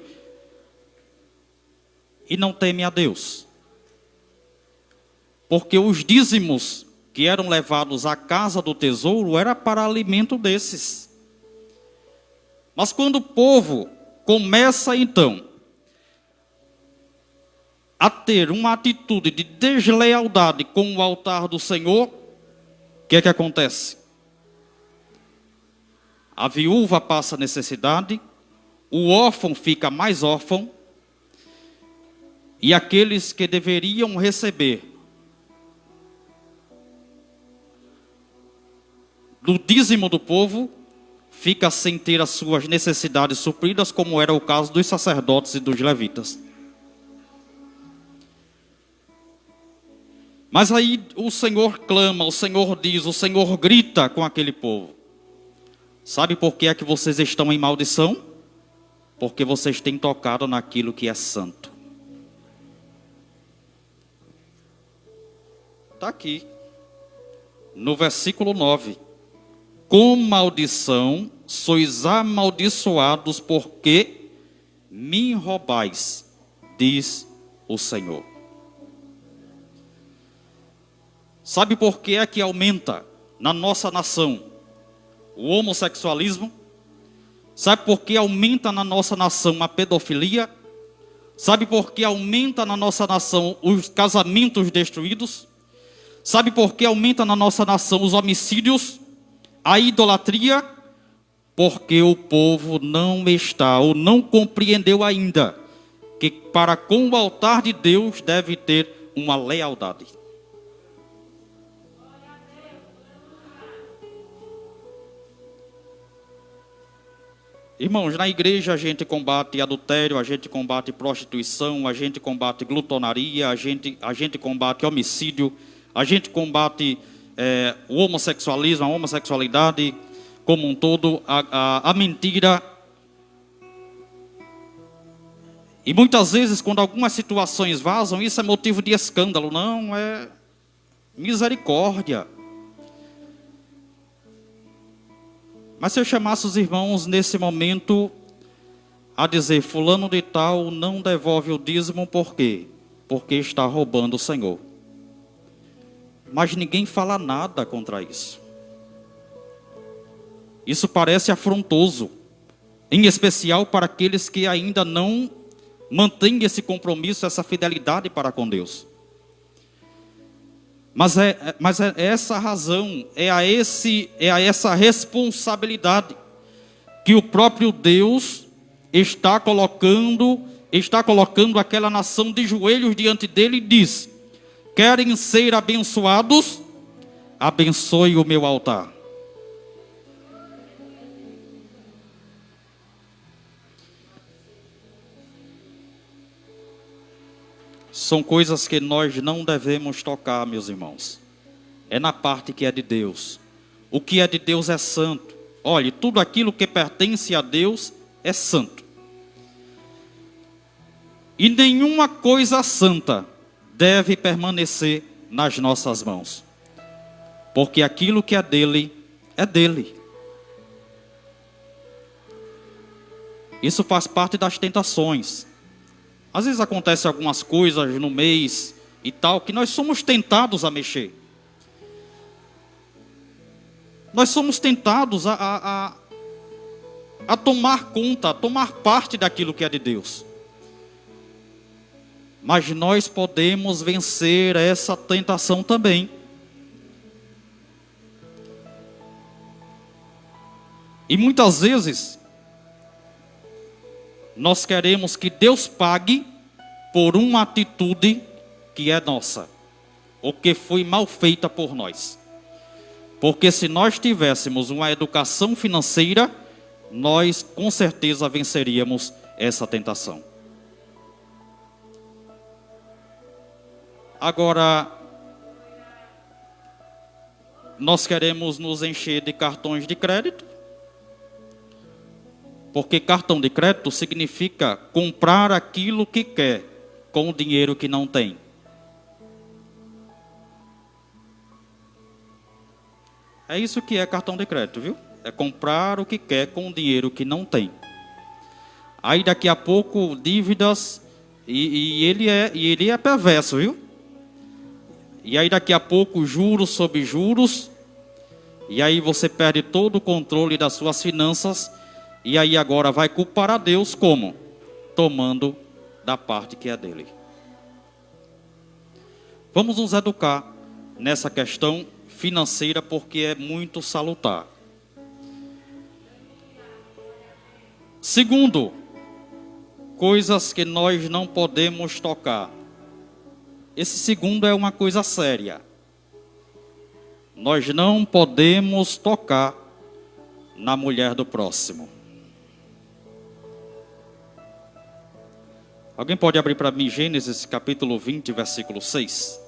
[SPEAKER 1] E não teme a Deus. Porque os dízimos que eram levados à casa do tesouro era para alimento desses. Mas quando o povo começa então a ter uma atitude de deslealdade com o altar do Senhor, o que é que acontece? A viúva passa necessidade, o órfão fica mais órfão, e aqueles que deveriam receber do dízimo do povo, fica sem ter as suas necessidades supridas, como era o caso dos sacerdotes e dos levitas. Mas aí o Senhor clama, o Senhor diz, o Senhor grita com aquele povo. Sabe por que é que vocês estão em maldição? Porque vocês têm tocado naquilo que é santo. Está aqui, no versículo 9. Com maldição sois amaldiçoados, porque me roubais, diz o Senhor. Sabe por que é que aumenta na nossa nação o homossexualismo? Sabe por que aumenta na nossa nação a pedofilia? Sabe por que aumenta na nossa nação os casamentos destruídos? Sabe por que aumenta na nossa nação os homicídios? A idolatria? Porque o povo não está ou não compreendeu ainda que para com o altar de Deus deve ter uma lealdade. Irmãos, na igreja a gente combate adultério, a gente combate prostituição, a gente combate glutonaria, a gente combate homicídio, a gente combate o homossexualismo, a homossexualidade como um todo, a mentira. E muitas vezes, quando algumas situações vazam, isso é motivo de escândalo. Não, é misericórdia. Mas se eu chamasse os irmãos nesse momento a dizer, fulano de tal não devolve o dízimo, por quê? Porque está roubando o Senhor. Mas ninguém fala nada contra isso. Isso parece afrontoso, em especial para aqueles que ainda não mantêm esse compromisso, essa fidelidade para com Deus. Mas é essa razão, é a essa responsabilidade que o próprio Deus está colocando aquela nação de joelhos diante dele e diz: querem ser abençoados? Abençoe o meu altar. São coisas que nós não devemos tocar, meus irmãos. É na parte que é de Deus. O que é de Deus é santo. Olhe, tudo aquilo que pertence a Deus é santo. E nenhuma coisa santa deve permanecer nas nossas mãos. Porque aquilo que é dele, é dele. Isso faz parte das tentações. Às vezes acontecem algumas coisas no mês e tal, que nós somos tentados a mexer. Nós somos tentados a tomar conta, a tomar parte daquilo que é de Deus. Mas nós podemos vencer essa tentação também. E muitas vezes, nós queremos que Deus pague por uma atitude que é nossa, ou que foi mal feita por nós. Porque se nós tivéssemos uma educação financeira, nós com certeza venceríamos essa tentação. Agora, nós queremos nos encher de cartões de crédito, porque cartão de crédito significa comprar aquilo que quer com o dinheiro que não tem. É isso que é cartão de crédito, viu? É comprar o que quer com o dinheiro que não tem. Aí daqui a pouco dívidas e ele é perverso, viu? E aí daqui a pouco juros sobre juros, e aí você perde todo o controle das suas finanças, e aí agora vai culpar a Deus como? Tomando da parte que é dele. Vamos nos educar nessa questão financeira, porque é muito salutar. Segundo, coisas que nós não podemos tocar. Esse segundo é uma coisa séria. Nós não podemos tocar na mulher do próximo. Alguém pode abrir para mim Gênesis capítulo 20, versículo 6?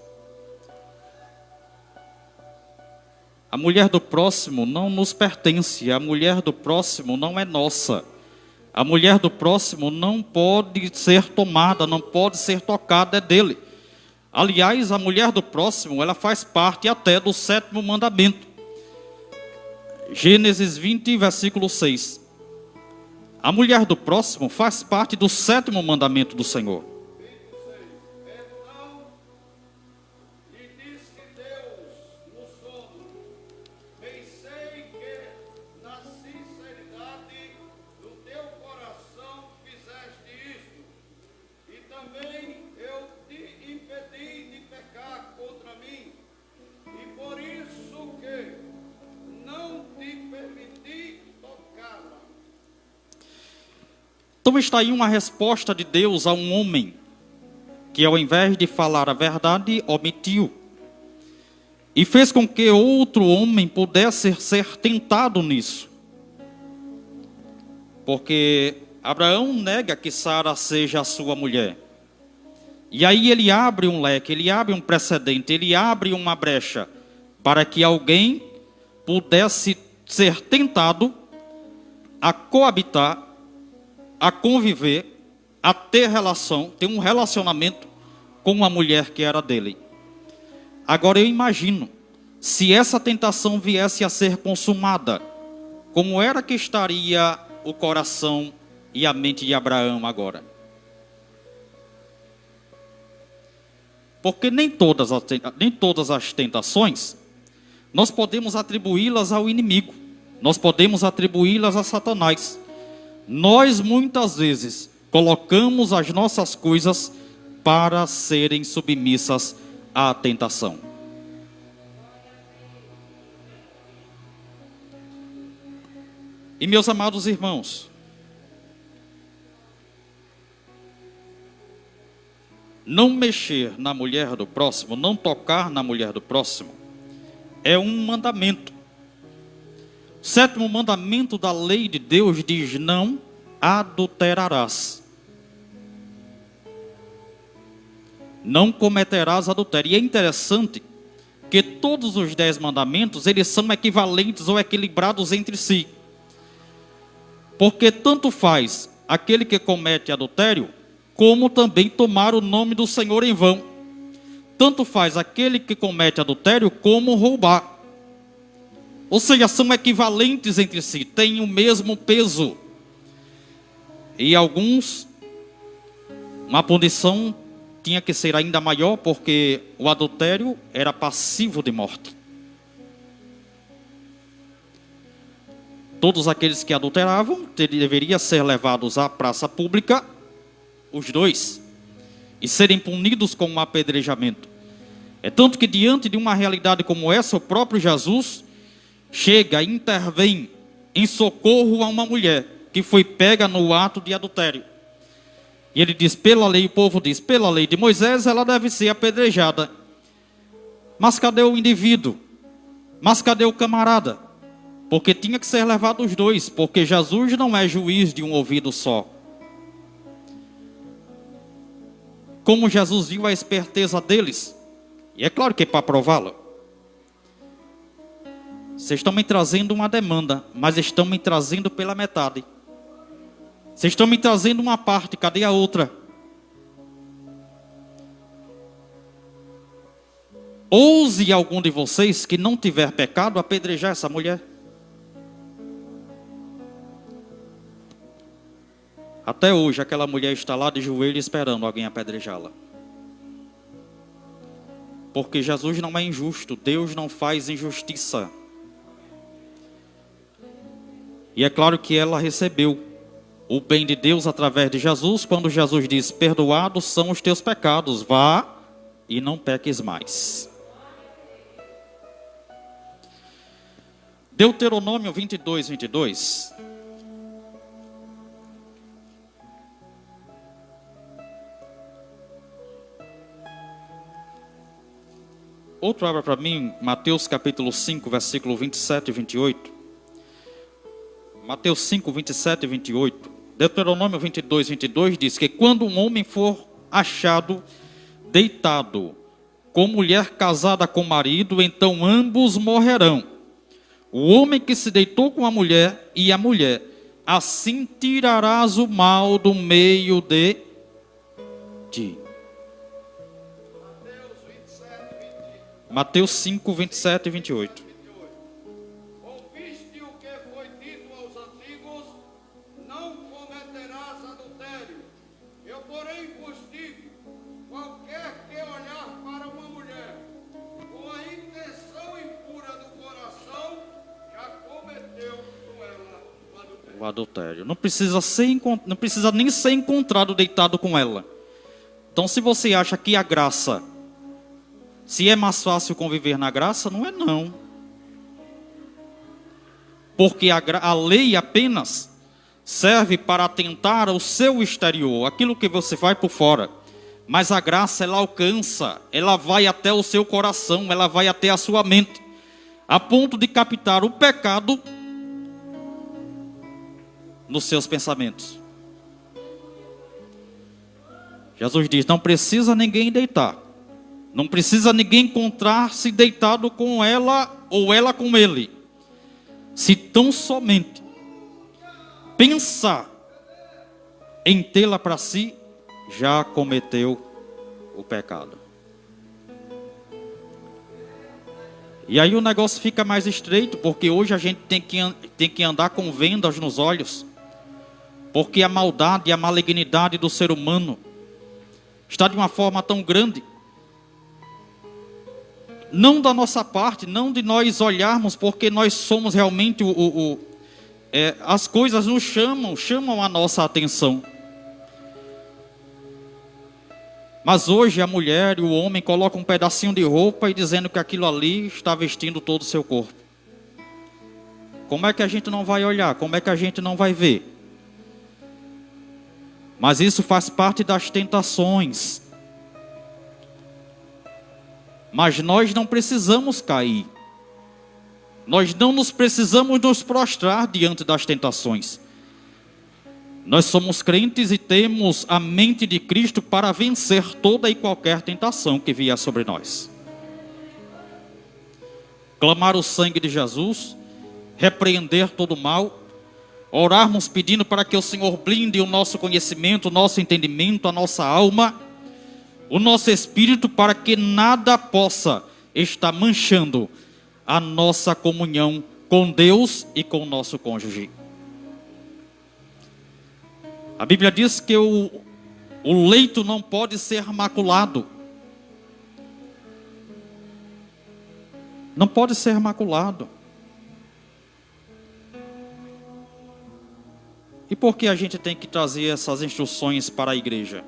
[SPEAKER 1] A mulher do próximo não nos pertence, a mulher do próximo não é nossa. A mulher do próximo não pode ser tomada, não pode ser tocada, é dele. Aliás, a mulher do próximo, ela faz parte até do 7º mandamento. Gênesis 20, versículo 6. A mulher do próximo faz parte do 7º mandamento do Senhor.
[SPEAKER 6] Então lhe disse Deus no sono: bem sei que na sinceridade do teu coração fizeste isto, e também eu te impedi de pecar contra mim, e por isso que não te permiti tocá-la.
[SPEAKER 1] Então está aí uma resposta de Deus a um homem que, ao invés de falar a verdade, omitiu. E fez com que outro homem pudesse ser tentado nisso. Porque Abraão nega que Sara seja a sua mulher. E aí ele abre um leque, ele abre um precedente, ele abre uma brecha para que alguém pudesse ser tentado a coabitar, a conviver, a ter relação, ter um relacionamento com uma mulher que era dele. Agora eu imagino, se essa tentação viesse a ser consumada, como era que estaria o coração e a mente de Abraão agora? Porque nem todas as tentações nós podemos atribuí-las ao inimigo, nós podemos atribuí-las a Satanás. Nós muitas vezes colocamos as nossas coisas para serem submissas à tentação. E meus amados irmãos, não mexer na mulher do próximo, não tocar na mulher do próximo, é um mandamento. O 7º mandamento da lei de Deus diz: não adulterarás. Não cometerás adultério. E é interessante que todos os 10 mandamentos, eles são equivalentes ou equilibrados entre si. Porque tanto faz aquele que comete adultério, como também tomar o nome do Senhor em vão. Tanto faz aquele que comete adultério, como roubar. Ou seja, são equivalentes entre si, têm o mesmo peso. E alguns, uma punição tinha que ser ainda maior, porque o adultério era passivo de morte. todos aqueles que adulteravam deveriam ser levados à praça pública, os dois, e serem punidos com um apedrejamento. É tanto que diante de uma realidade como essa, o próprio Jesus chega e intervém em socorro a uma mulher que foi pega no ato de adultério. E ele diz, pela lei, o povo diz, pela lei de Moisés, ela deve ser apedrejada. Mas cadê o indivíduo? Mas cadê o camarada? Porque tinha que ser levado os dois, porque Jesus não é juiz de um ouvido só. Como Jesus viu a esperteza deles, e é claro que é para prová-la. Vocês estão me trazendo uma demanda, mas estão me trazendo pela metade. Vocês estão me trazendo uma parte, cadê a outra? Ouse algum de vocês que não tiver pecado apedrejar essa mulher. Até hoje aquela mulher está lá de joelho esperando alguém apedrejá-la. Porque Jesus não é injusto, Deus não faz injustiça. E é claro que ela recebeu o bem de Deus através de Jesus, quando Jesus diz, perdoados são os teus pecados, vá e não peques mais. Deuteronômio 22, 22. Outro abra para mim, Mateus capítulo 5, versículo 27 e 28. Mateus 5, 27 e 28. Deuteronômio 22, 22 diz que quando um homem for achado deitado com mulher casada com marido, então ambos morrerão. O homem que se deitou com a mulher e a mulher, assim tirarás o mal do meio de ti. Mateus 5, 27 e 28.
[SPEAKER 6] Ouviste o que foi dito aos antigos, não cometerás adultério. Eu, porém, vos digo, qualquer que olhar para uma mulher com a intenção impura do coração, já cometeu com ela o adultério.
[SPEAKER 1] O adultério. Não precisa nem ser encontrado deitado com ela. Então, se você acha que a graça, se é mais fácil conviver na graça, não é não. Porque a lei apenas serve para atentar ao seu exterior, aquilo que você faz por fora. Mas a graça, ela alcança, ela vai até o seu coração, ela vai até a sua mente, a ponto de captar o pecado nos seus pensamentos. Jesus diz, não precisa ninguém deitar. Não precisa ninguém encontrar-se deitado com ela ou ela com ele. Se tão somente pensar em tê-la para si, já cometeu o pecado. E aí o negócio fica mais estreito, porque hoje a gente tem que andar com vendas nos olhos. Porque a maldade e a malignidade do ser humano está de uma forma tão grande. Não da nossa parte, não de nós olharmos, porque nós somos realmente as coisas nos chamam a nossa atenção. Mas hoje a mulher e o homem colocam um pedacinho de roupa e dizendo que aquilo ali está vestindo todo o seu corpo. Como é que a gente não vai olhar? Como é que a gente não vai ver? Mas isso faz parte das tentações. Mas nós não precisamos cair. Nós não precisamos nos prostrar diante das tentações. Nós somos crentes e temos a mente de Cristo para vencer toda e qualquer tentação que vier sobre nós. Clamar o sangue de Jesus, repreender todo o mal, orarmos pedindo para que o Senhor blinde o nosso conhecimento, o nosso entendimento, a nossa alma, o nosso espírito, para que nada possa estar manchando a nossa comunhão com Deus e com o nosso cônjuge. A Bíblia diz que o leito não pode ser maculado. Não pode ser maculado. E por que a gente tem que trazer essas instruções para a igreja?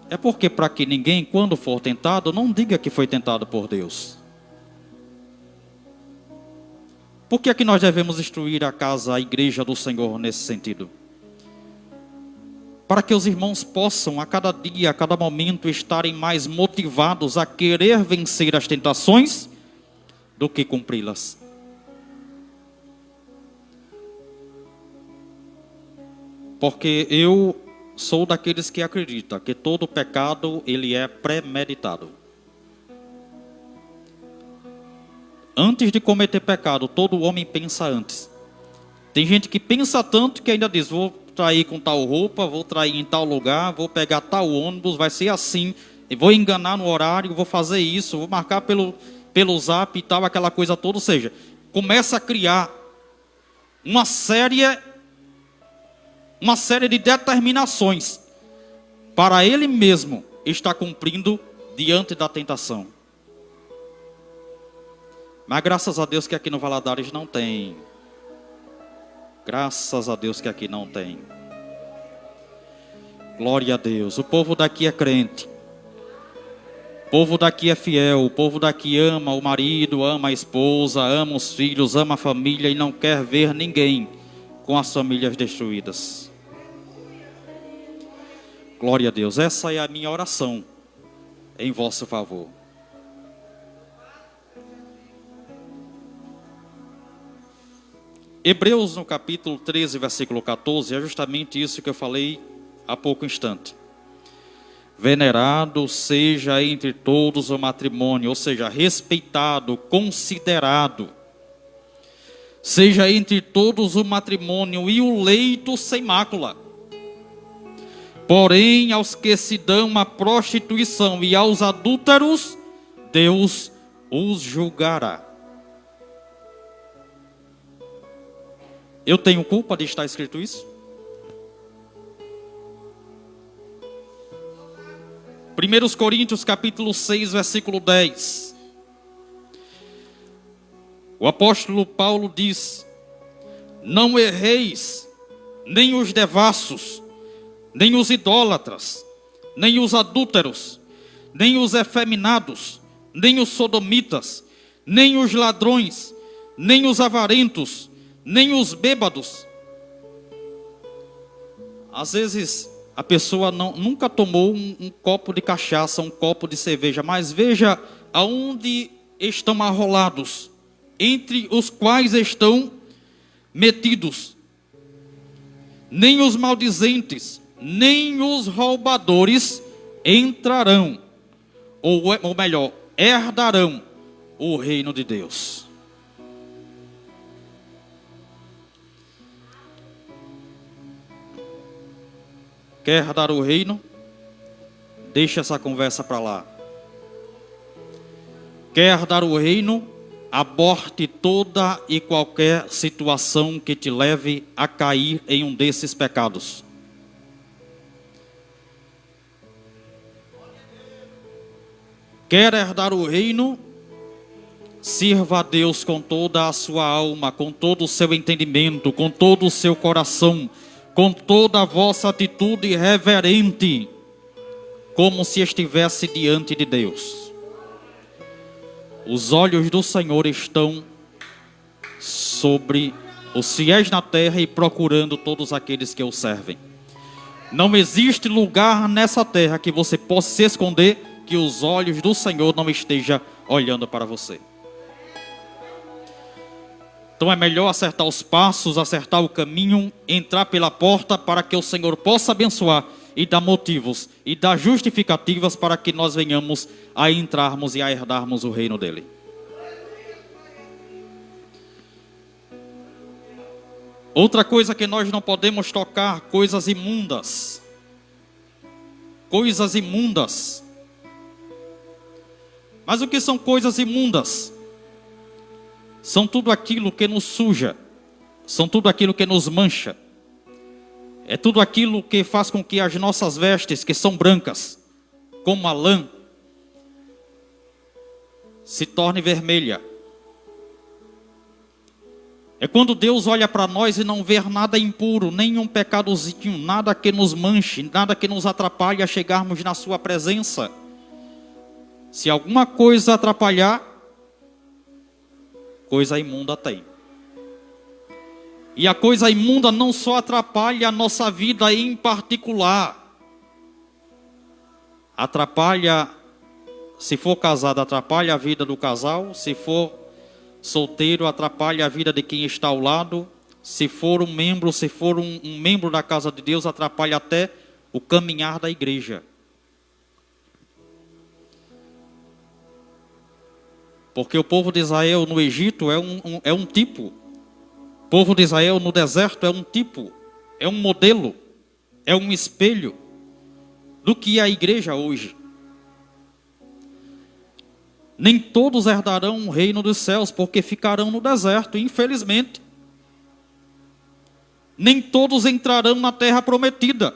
[SPEAKER 1] É porque para que ninguém, quando for tentado, não diga que foi tentado por Deus. Por que é que nós devemos instruir a casa, a igreja do Senhor nesse sentido? Para que os irmãos possam, a cada dia, a cada momento, estarem mais motivados a querer vencer as tentações do que cumpri-las. Porque eu sou daqueles que acreditam que todo pecado, ele é premeditado. Antes de cometer pecado, todo homem pensa antes. Tem gente que pensa tanto que ainda diz, vou trair com tal roupa, vou trair em tal lugar, vou pegar tal ônibus, vai ser assim, vou enganar no horário, vou fazer isso, vou marcar pelo zap e tal, aquela coisa toda. Ou seja, começa a criar uma série de determinações para ele mesmo estar cumprindo diante da tentação. Mas graças a Deus que aqui no Valadares não tem. Graças a Deus que aqui não tem. Glória a Deus. O povo daqui é crente. O povo daqui é fiel. O povo daqui ama o marido, ama a esposa, ama os filhos, ama a família e não quer ver ninguém com as famílias destruídas. Glória a Deus. Essa é a minha oração em vosso favor. Hebreus, no capítulo 13, versículo 14, é justamente isso que eu falei há pouco instante. Venerado seja entre todos o matrimônio, ou seja, respeitado, considerado. Seja entre todos o matrimônio e o leito sem mácula. Porém, aos que se dão à prostituição e aos adúlteros, Deus os julgará. Eu tenho culpa de estar escrito isso? 1 Coríntios capítulo 6, versículo 10. O apóstolo Paulo diz: não erreis, nem os devassos, nem os idólatras, nem os adúlteros, nem os efeminados, nem os sodomitas, nem os ladrões, nem os avarentos, nem os bêbados. Às vezes a pessoa nunca tomou um copo de cachaça, um copo de cerveja, mas veja aonde estão arrolados, entre os quais estão metidos. Nem os maldizentes, nem os roubadores entrarão, ou melhor, herdarão o reino de Deus. Quer herdar o reino? Deixa essa conversa para lá. Quer herdar o reino? Aborte toda e qualquer situação que te leve a cair em um desses pecados. Quer herdar o reino? Sirva a Deus com toda a sua alma, com todo o seu entendimento, com todo o seu coração, com toda a vossa atitude reverente, como se estivesse diante de Deus. Os olhos do Senhor estão sobre os fiéis na terra e procurando todos aqueles que o servem. Não existe lugar nessa terra que você possa se esconder, que os olhos do Senhor não estejam olhando para você. Então é melhor acertar os passos, acertar o caminho, entrar pela porta para que o Senhor possa abençoar e dar motivos e dar justificativas para que nós venhamos a entrarmos e a herdarmos o reino dele. Outra coisa que nós não podemos tocar, coisas imundas. Coisas imundas. Mas o que são coisas imundas? São tudo aquilo que nos suja, são tudo aquilo que nos mancha, é tudo aquilo que faz com que as nossas vestes, que são brancas, como a lã, se torne vermelha. É quando Deus olha para nós e não vê nada impuro, nenhum pecadozinho, nada que nos manche, nada que nos atrapalhe a chegarmos na sua presença. Se alguma coisa atrapalhar, coisa imunda tem. E a coisa imunda não só atrapalha a nossa vida em particular, atrapalha, se for casado, atrapalha a vida do casal, se for solteiro, atrapalha a vida de quem está ao lado, se for um membro da casa de Deus, atrapalha até o caminhar da igreja. Porque o povo de Israel no Egito é um tipo. O povo de Israel no deserto é um tipo, é um modelo, é um espelho do que é a igreja hoje. Nem todos herdarão o reino dos céus, porque ficarão no deserto, infelizmente. Nem todos entrarão na terra prometida.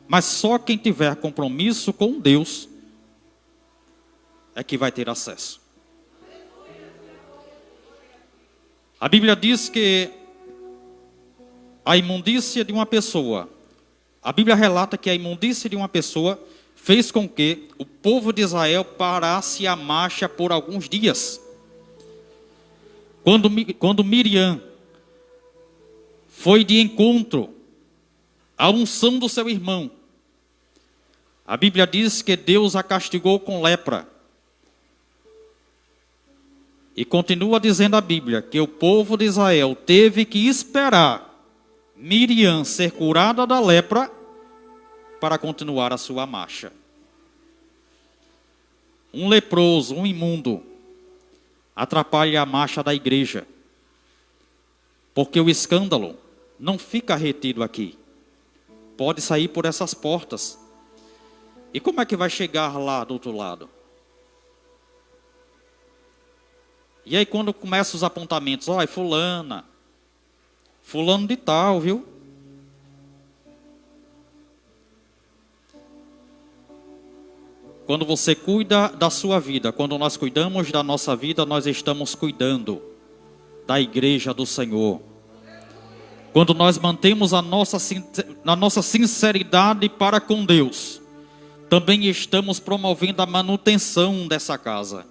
[SPEAKER 1] Mas só quem tiver compromisso com Deus é que vai ter acesso. A Bíblia diz que a imundícia de uma pessoa, a Bíblia relata que a imundícia de uma pessoa fez com que o povo de Israel parasse a marcha por alguns dias. Quando Miriam foi de encontro à unção do seu irmão, a Bíblia diz que Deus a castigou com lepra. E continua dizendo a Bíblia que o povo de Israel teve que esperar Miriam ser curada da lepra para continuar a sua marcha. Um leproso, um imundo, atrapalha a marcha da igreja. Porque o escândalo não fica retido aqui. Pode sair por essas portas. E como é que vai chegar lá do outro lado? E aí quando começam os apontamentos, ó, é fulano de tal, viu? Quando você cuida da sua vida, quando nós cuidamos da nossa vida, nós estamos cuidando da igreja do Senhor. Quando nós mantemos a nossa sinceridade para com Deus, também estamos promovendo a manutenção dessa casa.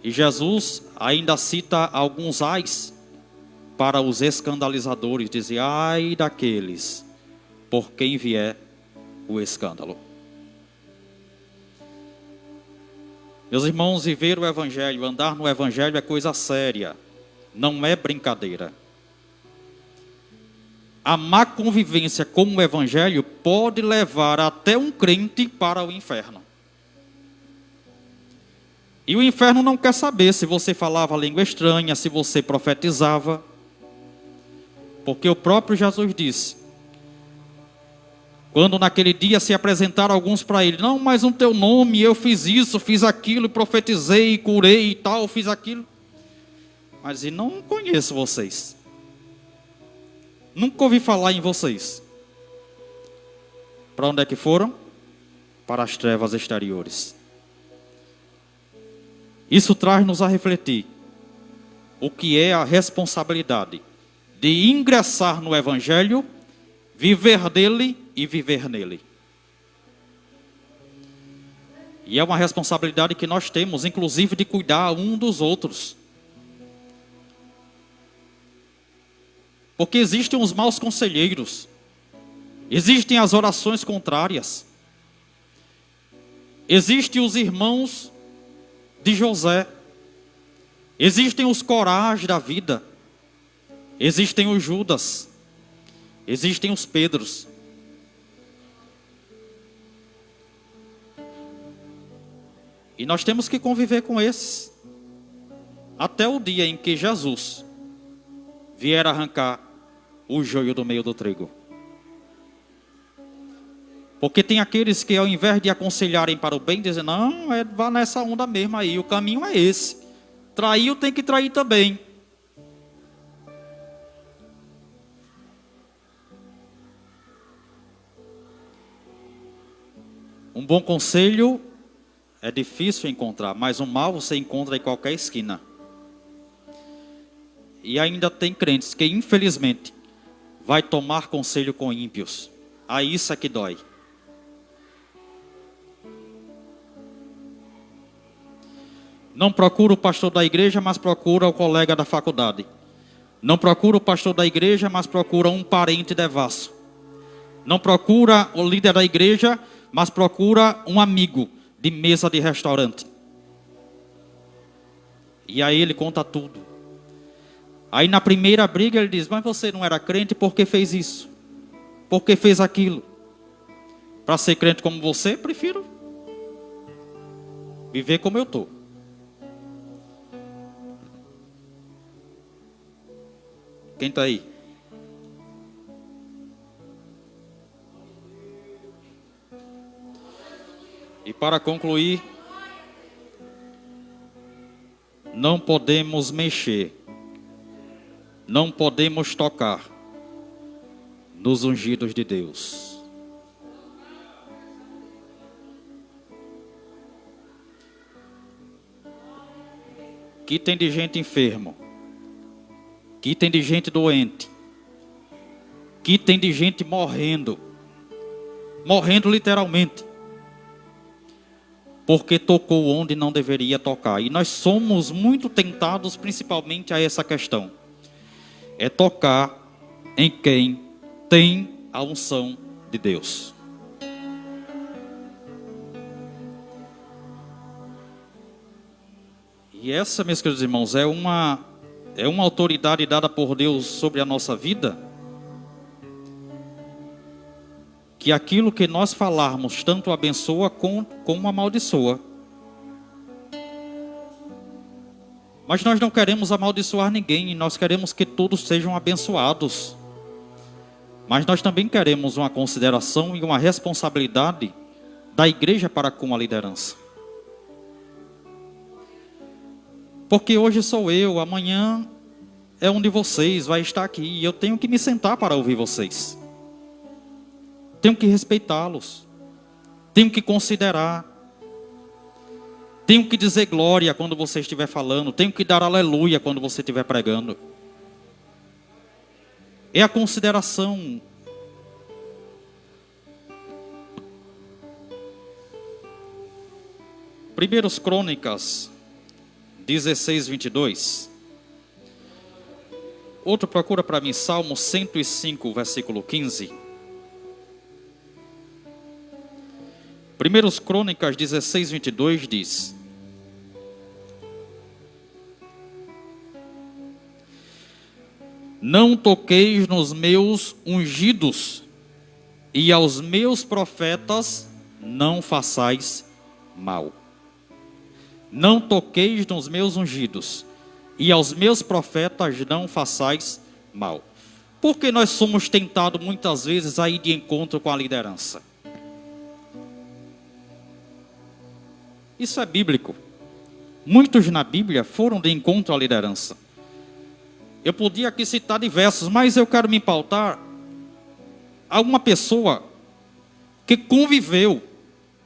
[SPEAKER 1] E Jesus ainda cita alguns ais para os escandalizadores, dizer, ai daqueles por quem vier o escândalo. Meus irmãos, viver o Evangelho, andar no Evangelho é coisa séria, não é brincadeira. A má convivência com o Evangelho pode levar até um crente para o inferno. E o inferno não quer saber se você falava língua estranha, se você profetizava. Porque o próprio Jesus disse, quando naquele dia se apresentaram alguns para ele, não, mas no teu nome eu fiz isso, fiz aquilo, profetizei, curei e tal, fiz aquilo. Mas eu não conheço vocês. Nunca ouvi falar em vocês. Para onde é que foram? Para as trevas exteriores. Isso traz-nos a refletir o que é a responsabilidade de ingressar no Evangelho, viver dele e viver nele. E é uma responsabilidade que nós temos, inclusive, de cuidar um dos outros. Porque existem os maus conselheiros, existem as orações contrárias, existem os irmãos de José, existem os Corás da vida, existem os Judas, existem os Pedros. E nós temos que conviver com esses, até o dia em que Jesus vier arrancar o joio do meio do trigo. Porque tem aqueles que ao invés de aconselharem para o bem, dizem, não, vá nessa onda mesmo aí, o caminho é esse. Traiu tem que trair também. Um bom conselho é difícil encontrar, mas o mal você encontra em qualquer esquina. E ainda tem crentes que, infelizmente, vai tomar conselho com ímpios. Aí isso é que dói. Não procura o pastor da igreja, mas procura o colega da faculdade. Não procura o pastor da igreja, mas procura um parente devasso. Não procura o líder da igreja, mas procura um amigo de mesa de restaurante. E aí ele conta tudo. Aí na primeira briga ele diz: mas você não era crente, por que fez isso? Por que fez aquilo? Para ser crente como você, prefiro viver como eu estou. Quem está aí? E para concluir, não podemos mexer, não podemos tocar nos ungidos de Deus. Que tem de gente enfermo, que tem de gente doente, que tem de gente morrendo literalmente, porque tocou onde não deveria tocar. E nós somos muito tentados principalmente a essa questão. É tocar em quem tem a unção de Deus. E essa, meus queridos irmãos, é uma autoridade dada por Deus sobre a nossa vida, que aquilo que nós falarmos tanto abençoa como amaldiçoa. Mas nós não queremos amaldiçoar ninguém, nós queremos que todos sejam abençoados. Mas nós também queremos uma consideração e uma responsabilidade da igreja para com a liderança. Porque hoje sou eu, amanhã é um de vocês, vai estar aqui, e eu tenho que me sentar para ouvir vocês. Tenho que respeitá-los. Tenho que considerar. Tenho que dizer glória quando você estiver falando. Tenho que dar aleluia quando você estiver pregando. É a consideração. Primeiros Crônicas 16:22. Outro procura para mim, Salmo 105, versículo 15. Primeiros Crônicas 16:22 diz: não toqueis nos meus ungidos, e aos meus profetas não façais mal. Não toqueis nos meus ungidos, e aos meus profetas não façais mal. Porque nós somos tentados muitas vezes a ir de encontro com a liderança. Isso é bíblico. Muitos na Bíblia foram de encontro à liderança. Eu podia aqui citar diversos, mas eu quero me pautar a uma pessoa que conviveu,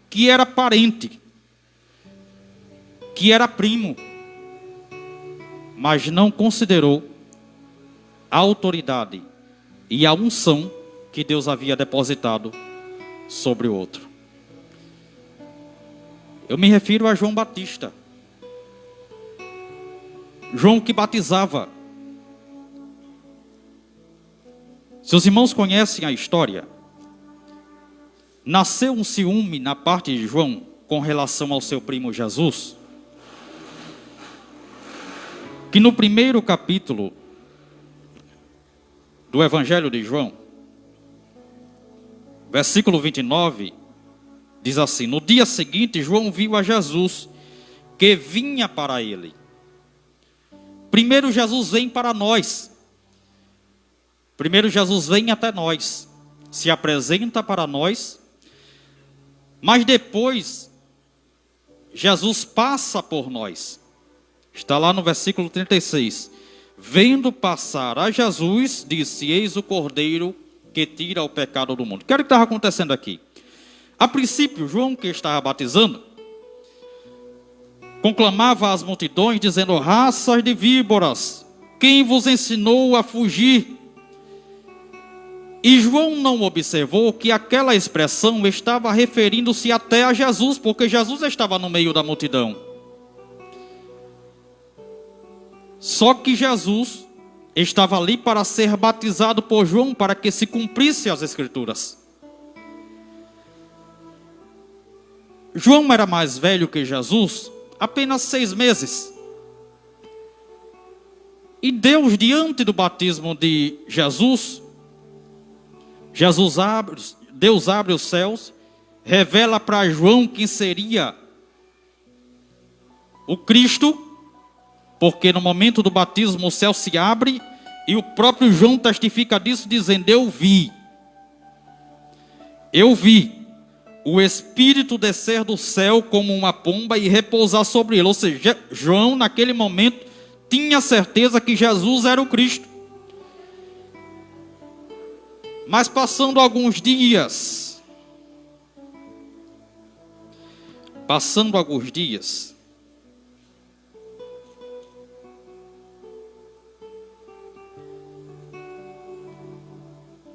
[SPEAKER 1] que era parente, que era primo, mas não considerou a autoridade e a unção que Deus havia depositado sobre o outro. Eu me refiro a João Batista. João que batizava. Se os irmãos conhecem a história, nasceu um ciúme na parte de João com relação ao seu primo Jesus, que no primeiro capítulo do Evangelho de João, versículo 29, diz assim: no dia seguinte João viu a Jesus que vinha para ele. Primeiro Jesus vem para nós. Primeiro Jesus vem até nós, se apresenta para nós, mas depois Jesus passa por nós. Está lá no versículo 36. Vendo passar a Jesus, disse: eis o Cordeiro que tira o pecado do mundo. O que era que estava acontecendo aqui? A princípio, João, que estava batizando, conclamava às multidões, dizendo: raças de víboras, quem vos ensinou a fugir? E João não observou que aquela expressão estava referindo-se até a Jesus, porque Jesus estava no meio da multidão. Só que Jesus estava ali para ser batizado por João, para que se cumprisse as Escrituras. João era mais velho que Jesus, apenas 6 meses. E Deus, diante do batismo de Jesus, Deus abre os céus, revela para João quem seria o Cristo, porque no momento do batismo o céu se abre e o próprio João testifica disso, dizendo: eu vi o Espírito descer do céu como uma pomba e repousar sobre ele. Ou seja, João naquele momento tinha certeza que Jesus era o Cristo. Mas passando alguns dias,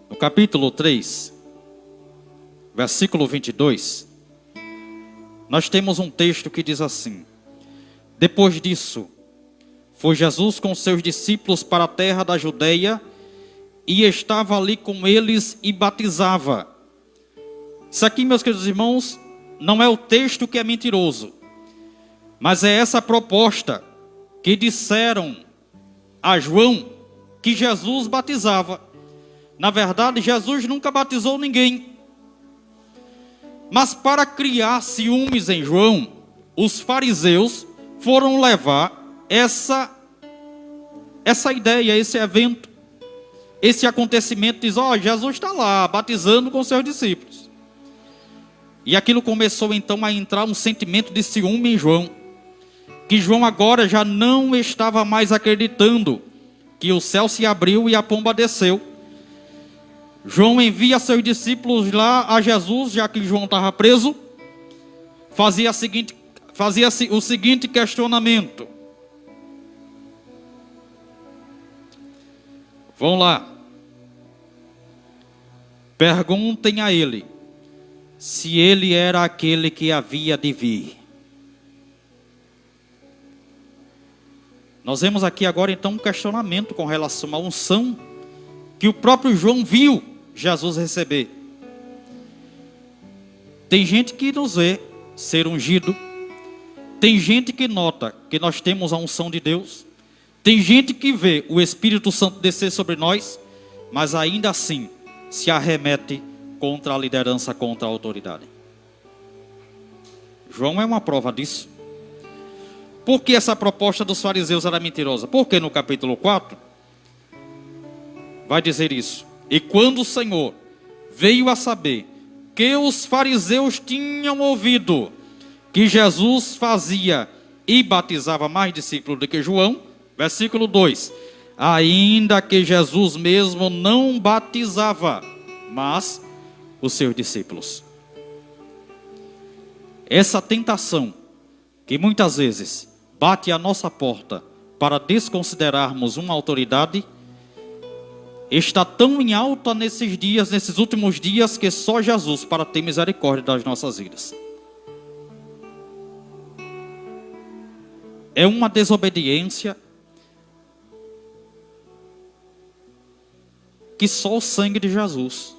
[SPEAKER 1] no capítulo 3, versículo 22, nós temos um texto que diz assim: depois disso, foi Jesus com seus discípulos para a terra da Judeia, e estava ali com eles e batizava. Isso aqui, meus queridos irmãos, não é o texto que é mentiroso, mas é essa proposta que disseram a João que Jesus batizava. Na verdade, Jesus nunca batizou ninguém. Mas para criar ciúmes em João, os fariseus foram levar essa ideia, esse evento, esse acontecimento. Diz: Jesus está lá batizando com seus discípulos. E aquilo começou então a entrar um sentimento de ciúme em João, que João agora já não estava mais acreditando que o céu se abriu e a pomba desceu. João envia seus discípulos lá a Jesus, já que João estava preso, fazia o seguinte questionamento: vão lá, perguntem a ele se ele era aquele que havia de vir. Nós vemos aqui agora então um questionamento com relação à unção que o próprio João viu Jesus receber. Tem gente que nos vê ser ungido, tem gente que nota que nós temos a unção de Deus, tem gente que vê o Espírito Santo descer sobre nós, mas ainda assim se arremete contra a liderança, contra a autoridade. João é uma prova disso. Por que essa proposta dos fariseus era mentirosa? Porque no capítulo 4 vai dizer isso: e quando o Senhor veio a saber que os fariseus tinham ouvido que Jesus fazia e batizava mais discípulos do que João, versículo 2, ainda que Jesus mesmo não batizava, mas os seus discípulos. Essa tentação que muitas vezes bate à nossa porta para desconsiderarmos uma autoridade, está tão em alta nesses dias, nesses últimos dias, que só Jesus para ter misericórdia das nossas vidas. É uma desobediência que só o sangue de Jesus.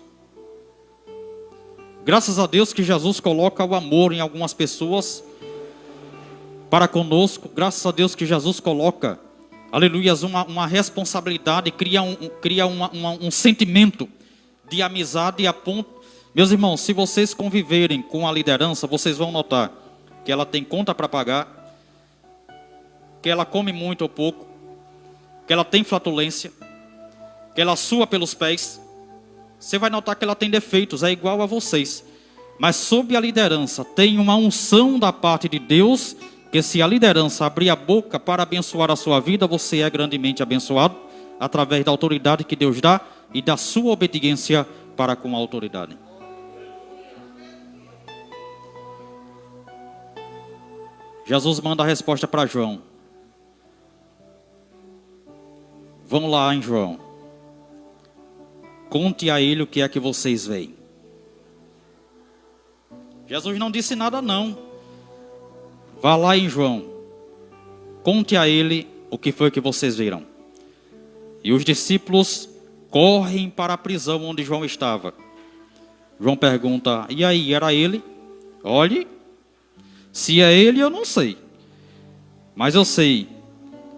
[SPEAKER 1] Graças a Deus que Jesus coloca o amor em algumas pessoas para conosco. Graças a Deus que Jesus coloca, aleluias, uma responsabilidade, cria um sentimento de amizade a ponto. Meus irmãos, se vocês conviverem com a liderança, vocês vão notar que ela tem conta para pagar, que ela come muito ou pouco, que ela tem flatulência, que ela sua pelos pés. Você vai notar que ela tem defeitos, é igual a vocês. Mas sob a liderança tem uma unção da parte de Deus, que se a liderança abrir a boca para abençoar a sua vida, você é grandemente abençoado, através da autoridade que Deus dá e da sua obediência para com a autoridade. Jesus manda a resposta para João. Vão lá em João. Conte a ele o que é que vocês veem. Jesus não disse nada não. Vá lá em João. Conte a ele o que foi que vocês viram. E os discípulos correm para a prisão onde João estava. João pergunta, e aí, era ele? Olhe, se é ele eu não sei. Mas eu sei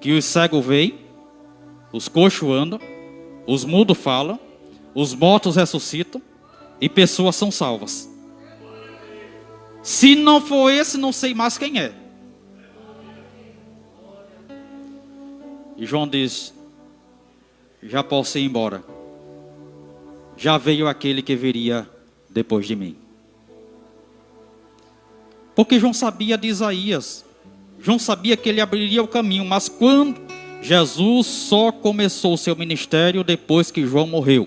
[SPEAKER 1] que os cegos veem, os coxos andam, os mudos falam, os mortos ressuscitam e pessoas são salvas. Se não for esse, não sei mais quem é. E João diz, já posso ir embora. Já veio aquele que viria depois de mim. Porque João sabia de Isaías. João sabia que ele abriria o caminho. Mas quando Jesus só começou o seu ministério depois que João morreu.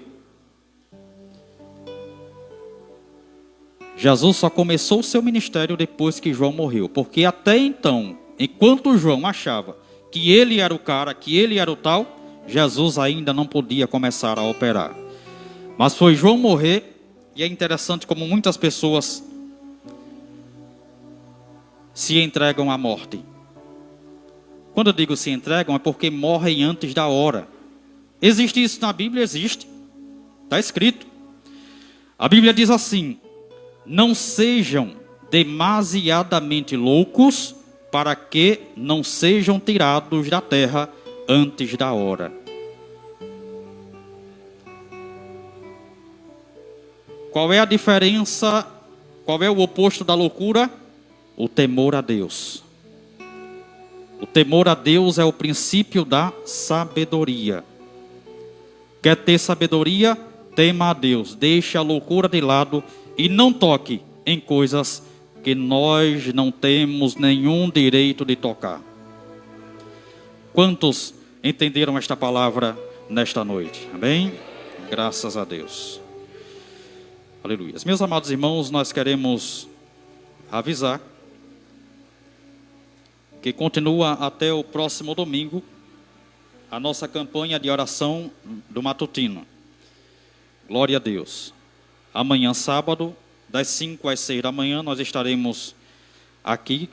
[SPEAKER 1] Jesus só começou o seu ministério depois que João morreu. Porque até então, enquanto João achava que ele era o cara, que ele era o tal, Jesus ainda não podia começar a operar. Mas foi João morrer, e é interessante como muitas pessoas se entregam à morte. Quando eu digo se entregam, é porque morrem antes da hora. Existe isso na Bíblia? Existe. Está escrito. A Bíblia diz assim, não sejam demasiadamente loucos para que não sejam tirados da terra antes da hora. Qual é a diferença? Qual é o oposto da loucura? O temor a Deus. O temor a Deus é o princípio da sabedoria. Quer ter sabedoria? Tema a Deus. Deixe a loucura de lado e não toque em coisas que nós não temos nenhum direito de tocar. Quantos entenderam esta palavra nesta noite? Amém? Graças a Deus. Aleluia. Meus amados irmãos, nós queremos avisar que continua até o próximo domingo a nossa campanha de oração do matutino. Glória a Deus. Amanhã, sábado, das 5 às 6 da manhã, nós estaremos aqui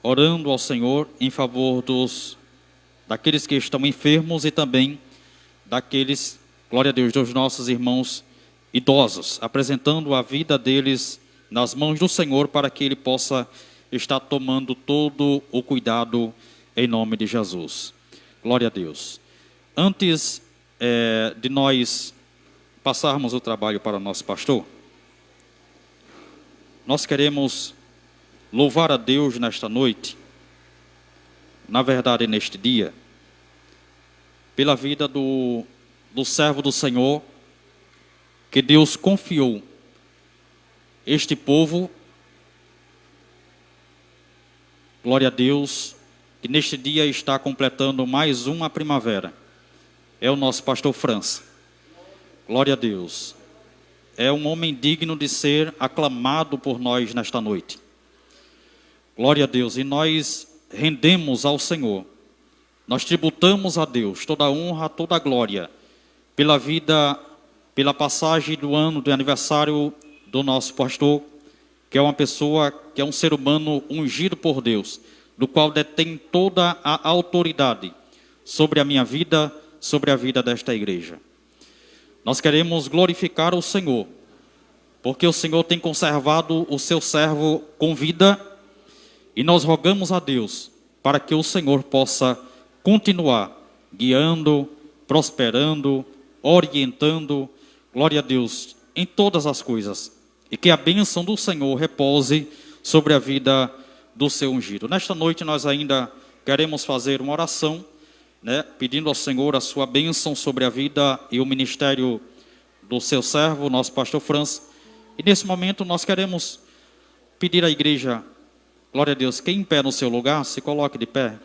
[SPEAKER 1] orando ao Senhor em favor daqueles que estão enfermos e também daqueles, glória a Deus, dos nossos irmãos idosos, apresentando a vida deles nas mãos do Senhor para que Ele possa estar tomando todo o cuidado em nome de Jesus. Glória a Deus. Antes de nós passarmos o trabalho para o nosso pastor, nós queremos louvar a Deus nesta noite, na verdade neste dia, pela vida do servo do Senhor, que Deus confiou este povo, glória a Deus, que neste dia está completando mais uma primavera. É o nosso pastor França. Glória a Deus. É um homem digno de ser aclamado por nós nesta noite. Glória a Deus. E nós rendemos ao Senhor. Nós tributamos a Deus toda a honra, toda a glória pela vida, pela passagem do ano de aniversário do nosso pastor, que é uma pessoa, que é um ser humano ungido por Deus, do qual detém toda a autoridade sobre a minha vida, sobre a vida desta igreja. Nós queremos glorificar o Senhor, porque o Senhor tem conservado o seu servo com vida, e nós rogamos a Deus para que o Senhor possa continuar guiando, prosperando, orientando, glória a Deus, em todas as coisas, e que a bênção do Senhor repouse sobre a vida do seu ungido. Nesta noite nós ainda queremos fazer uma oração, pedindo ao Senhor a sua bênção sobre a vida e o ministério do seu servo, nosso pastor França. E nesse momento nós queremos pedir à igreja, glória a Deus, quem em pé no seu lugar, se coloque de pé.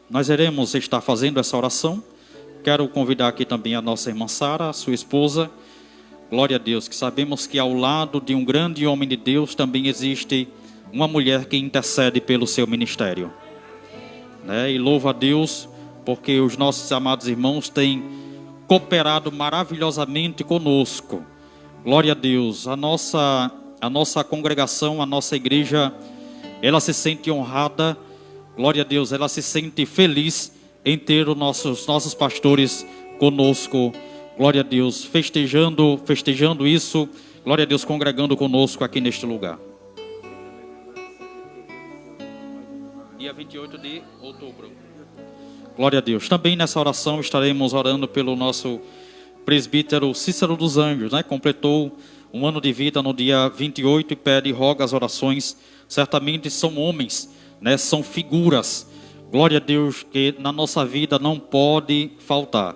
[SPEAKER 1] Nós iremos estar fazendo essa oração. Quero convidar aqui também a nossa irmã Sara, sua esposa. Glória a Deus, que sabemos que ao lado de um grande homem de Deus também existe uma mulher que intercede pelo seu ministério, né? E louvo a Deus porque os nossos amados irmãos têm cooperado maravilhosamente conosco. Glória a Deus. A nossa congregação, a nossa igreja, ela se sente honrada. Glória a Deus, ela se sente feliz em ter os nossos pastores conosco. Glória a Deus, festejando isso. Glória a Deus, congregando conosco aqui neste lugar. Dia 28 de outubro. Glória a Deus. Também nessa oração estaremos orando pelo nosso presbítero Cícero dos Anjos, né? Completou um ano de vida no dia 28 e pede e roga as orações. Certamente são homens, né? São figuras. Glória a Deus, que na nossa vida não pode faltar,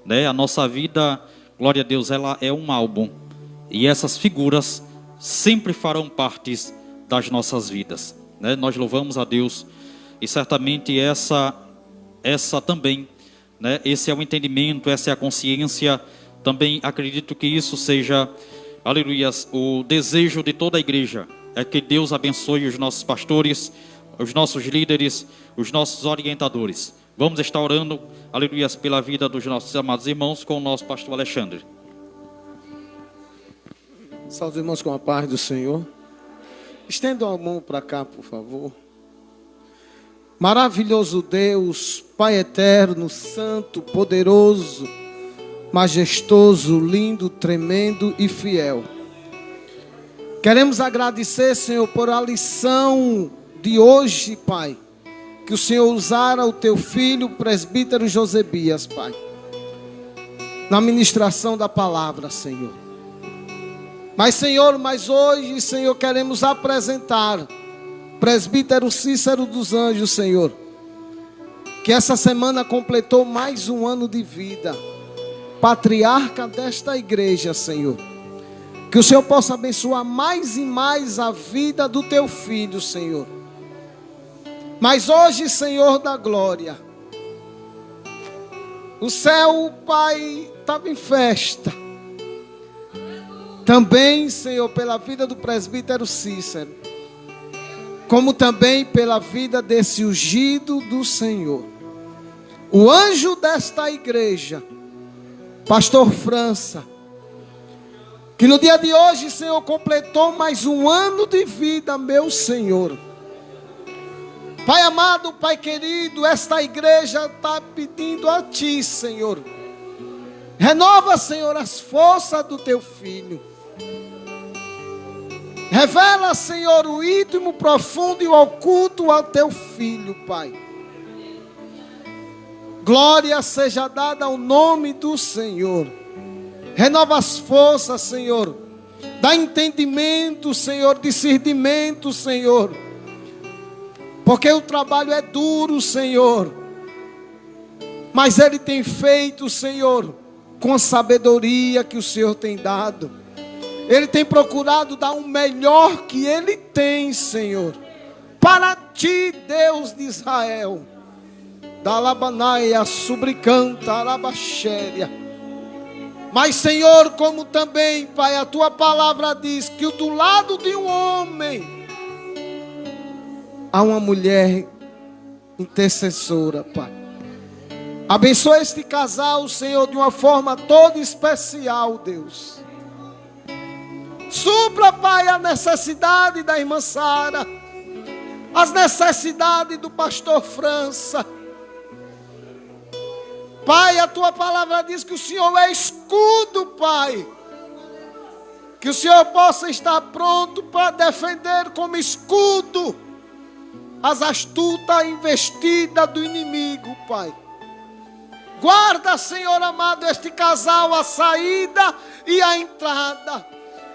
[SPEAKER 1] né? A nossa vida, glória a Deus, ela é um álbum. E essas figuras sempre farão parte das nossas vidas, né? Nós louvamos a Deus e certamente essa também, né? Esse é o entendimento, essa é a consciência. Também acredito que isso seja, aleluias, o desejo de toda a igreja. É que Deus abençoe os nossos pastores, os nossos líderes, os nossos orientadores. Vamos estar orando, aleluias, pela vida dos nossos amados irmãos com o nosso pastor Alexandre.
[SPEAKER 3] Salve, irmãos, com a paz do Senhor. Estendam a mão para cá, por favor. Maravilhoso Deus, Pai eterno, santo, poderoso, majestoso, lindo, tremendo e fiel. Queremos agradecer, Senhor, por a lição de hoje, Pai, que o Senhor usara o teu filho, o presbítero Josebias, Pai, na ministração da palavra, Senhor. Mas, Senhor, hoje, Senhor, queremos apresentar presbítero Cícero dos Anjos, Senhor, que essa semana completou mais um ano de vida, patriarca desta igreja, Senhor. Que o Senhor possa abençoar mais e mais a vida do teu filho, Senhor. Mas hoje, Senhor da glória, o céu, Pai, estava em festa. Também, Senhor, pela vida do presbítero Cícero, como também pela vida desse ungido do Senhor, o anjo desta igreja, pastor França, que no dia de hoje, Senhor, completou mais um ano de vida, meu Senhor. Pai amado, Pai querido, esta igreja está pedindo a Ti, Senhor. Renova, Senhor, as forças do Teu Filho. Revela, Senhor, o íntimo, profundo e o oculto ao Teu Filho, Pai. Glória seja dada ao nome do Senhor. Renova as forças, Senhor. Dá entendimento, Senhor, discernimento, Senhor. Porque o trabalho é duro, Senhor. Mas Ele tem feito, Senhor, com a sabedoria que o Senhor tem dado. Ele tem procurado dar o melhor que Ele tem, Senhor. Para Ti, Deus de Israel. Da labanaia, subricanta, arabaxéria. Mas, Senhor, como também, Pai, a Tua palavra diz que do lado de um homem há uma mulher intercessora, Pai. Abençoa este casal, Senhor, de uma forma toda especial, Deus. Supra, Pai, a necessidade da irmã Sara, as necessidades do pastor França. Pai, a Tua palavra diz que o Senhor é escudo, Pai. Que o Senhor possa estar pronto para defender como escudo as astutas investidas do inimigo, Pai. Guarda, Senhor amado, este casal, a saída e a entrada,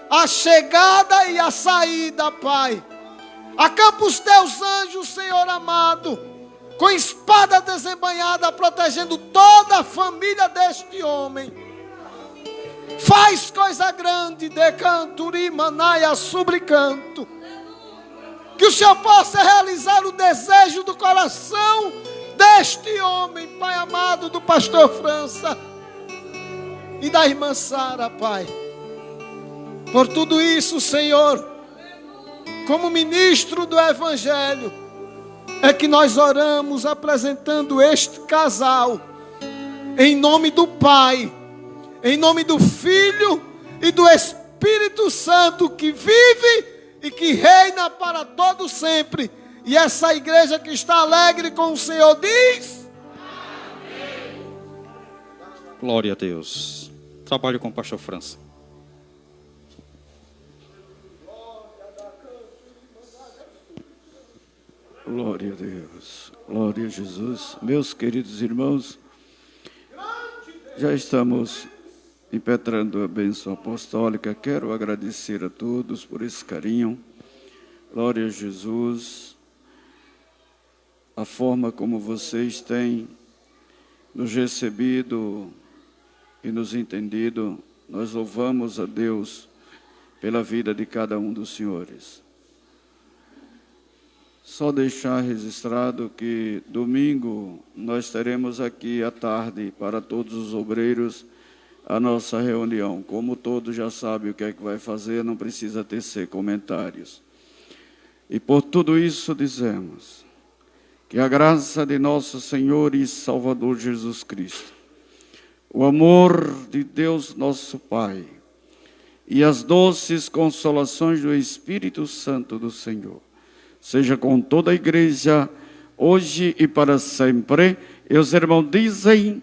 [SPEAKER 3] a chegada e a saída, Pai. Acampa os Teus anjos, Senhor amado, com espada desembainhada, protegendo toda a família deste homem. Faz coisa grande, decanturi, manaia, subricanto. Que o Senhor possa realizar o desejo do coração deste homem, Pai amado, do pastor França e da irmã Sara, Pai. Por tudo isso, Senhor, como ministro do Evangelho, é que nós oramos apresentando este casal, em nome do Pai, em nome do Filho e do Espírito Santo, que vive e que reina para todo sempre. E essa igreja que está alegre com o Senhor diz:
[SPEAKER 1] Glória a Deus. Trabalho com o pastor França.
[SPEAKER 6] Glória a Deus, glória a Jesus. Meus queridos irmãos, já estamos impetrando a bênção apostólica. Quero agradecer a todos por esse carinho. Glória a Jesus. A forma como vocês têm nos recebido e nos entendido, nós louvamos a Deus pela vida de cada um dos senhores. Só deixar registrado que domingo nós teremos aqui à tarde, para todos os obreiros, a nossa reunião. Como todos já sabem o que é que vai fazer, não precisa tecer comentários. E por tudo isso dizemos que a graça de nosso Senhor e Salvador Jesus Cristo, o amor de Deus nosso Pai e as doces consolações do Espírito Santo do Senhor seja com toda a igreja, hoje e para sempre. E os irmãos dizem: